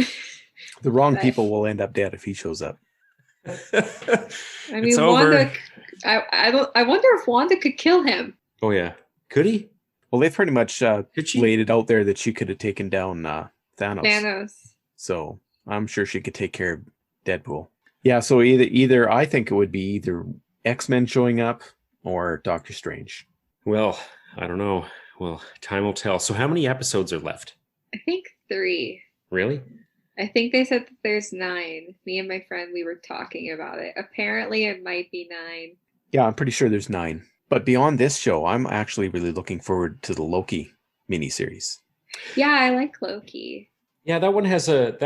The wrong But- people will end up dead if he shows up. I It's mean, over. Wanda. I wonder if Wanda could kill him. Oh yeah. Could he? Well, they've pretty much Could she? laid it out there that she could have taken down Thanos. Thanos. So I'm sure she could take care of Deadpool. Yeah, so either I think it would be either X-Men showing up or Doctor Strange. Well, I don't know. Well, time will tell. So how many episodes are left? I think 3. Really? I think they said that there's 9. Me and my friend, we were talking about it. Apparently, it might be 9. Yeah, I'm pretty sure there's 9. But beyond this show, I'm actually really looking forward to the Loki miniseries. Yeah, I like Loki. Yeah, that one has a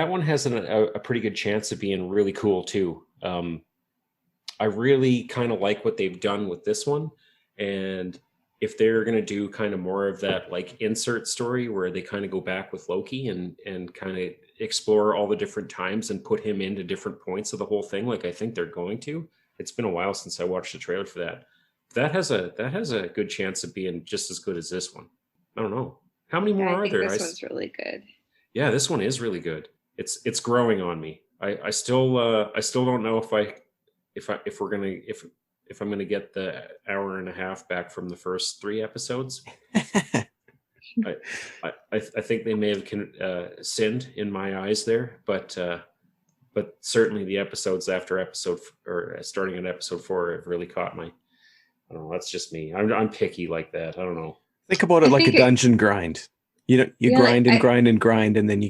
pretty good chance of being really cool too. I really kind of like what they've done with this one, and if they're going to do kind of more of that like insert story where they kind of go back with Loki and kind of explore all the different times and put him into different points of the whole thing, like I think they're going to. It's been a while since I watched the trailer for that. That has a good chance of being just as good as this one. I don't know. How many more Yeah, I are think there? this one's really good. Yeah, this one is really good. It's growing on me. I still don't know if I'm gonna get the hour and a half back from the first 3 episodes. I think they may have sinned in my eyes there, but certainly the episodes after starting at episode 4 have really caught my. I don't know. That's just me. I'm picky like that. I don't know. Think about it I like a think dungeon grind. You Yeah, grind and I- grind and grind, and then you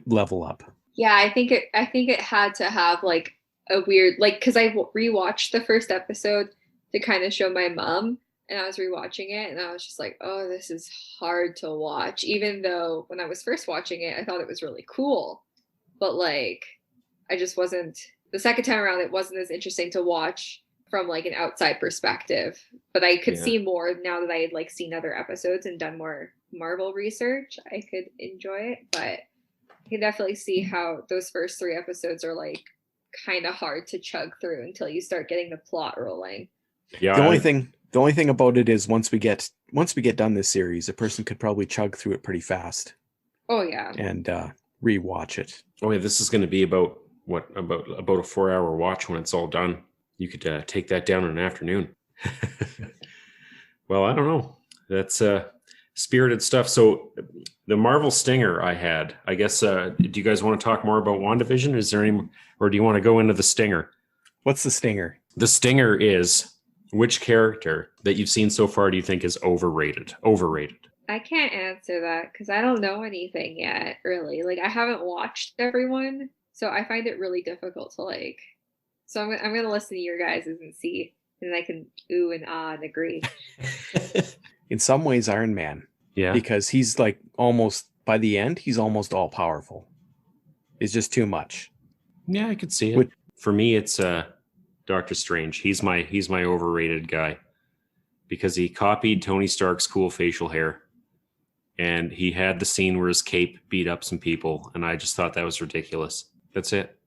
level up. Yeah, I think it had to have like a weird, like, because I rewatched the first episode to kind of show my mom, and I was rewatching it, and I was just like, oh, this is hard to watch. Even though when I was first watching it, I thought it was really cool, but like I just wasn't, the second time around, it wasn't as interesting to watch from like an outside perspective. But I could see more now that I had like seen other episodes and done more Marvel research. I could enjoy it, but I can definitely see how those first 3 episodes are like kind of hard to chug through until you start getting the plot rolling. Yeah. The only thing about it is once we get done this series, a person could probably chug through it pretty fast. Oh yeah. And rewatch it. Oh yeah, this is going to be about a 4-hour watch when it's all done. You could take that down in an afternoon. Well, I don't know. That's spirited stuff. So the Marvel stinger I had, I guess, do you guys want to talk more about WandaVision? Is there any, or do you want to go into the stinger? What's the stinger? The stinger is, which character that you've seen so far do you think is overrated? Overrated. I can't answer that because I don't know anything yet, really. Like, I haven't watched everyone, so I find it really difficult to like. So I'm going to listen to your guys' and see, and then I can ooh and ah and agree. In some ways, Iron Man. Yeah. Because he's like almost, by the end, he's almost all powerful. It's just too much. Yeah, I could see it. For me, it's Doctor Strange. He's my overrated guy because he copied Tony Stark's cool facial hair. And he had the scene where his cape beat up some people, and I just thought that was ridiculous. That's it.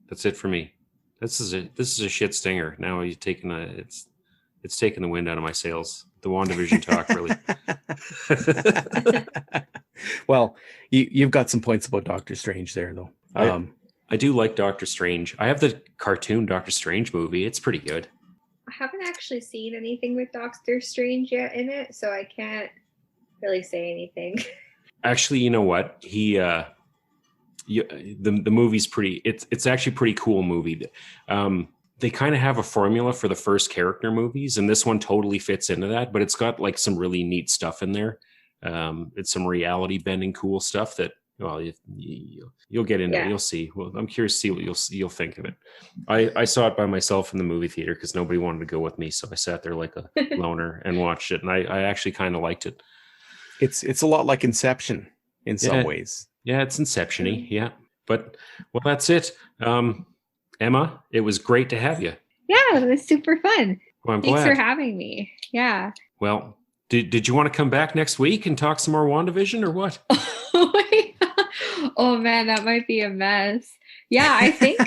That's it for me. This is a shit stinger. Now he's taking it's taking the wind out of my sails. The WandaVision talk, really. Well, you've got some points about Doctor Strange there, though. I do like Doctor Strange. I have the cartoon Doctor Strange movie. It's pretty good. I haven't actually seen anything with Doctor Strange yet in it, so I can't really say anything. Actually, you know what? The movie's pretty. It's actually a pretty cool movie. They kind of have a formula for the first character movies, and this one totally fits into that. But it's got like some really neat stuff in there. It's some reality bending, cool stuff that. Well, you'll get into it. You'll see. Well, I'm curious to see what you'll think of it. I saw it by myself in the movie theater because nobody wanted to go with me, so I sat there like a loner and watched it, and I actually kind of liked it. It's a lot like Inception in some ways. Yeah, it's Inception-y, yeah. But, well, that's it. Emma, it was great to have you. Yeah, it was super fun. Well, I'm Thanks glad. for having me. Yeah. Well, did you want to come back next week and talk some more WandaVision or what? Oh, man, that might be a mess. Yeah, I think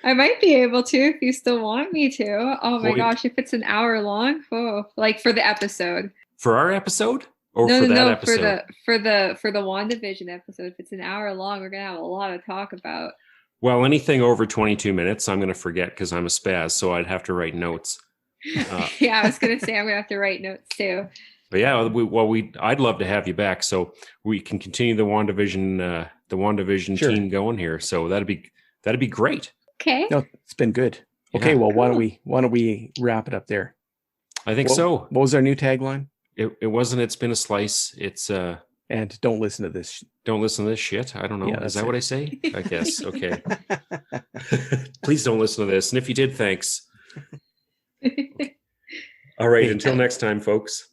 I might be able to if you still want me to. Oh, my gosh, if it's an hour long. Oh, like for the episode. For our episode? Or no, for no, that no, episode? For the WandaVision episode. If it's an hour long, we're gonna have a lot to talk about. Well, anything over 22 minutes, I'm gonna forget because I'm a spaz, so I'd have to write notes. Yeah, I was gonna say I'm gonna have to write notes too. But yeah, I'd love to have you back so we can continue the WandaVision Sure. team going here. So that'd be great. Okay. No, it's been good. Okay, Yeah. well, why don't we wrap it up there? I think so. What was our new tagline? It wasn't. It's been a slice. It's And don't listen to this. don't listen to this shit. I don't know. Yeah, Is that's that it. what I say? I guess. Okay. Please don't listen to this. And if you did, thanks. All right. Hey. Until next time, folks.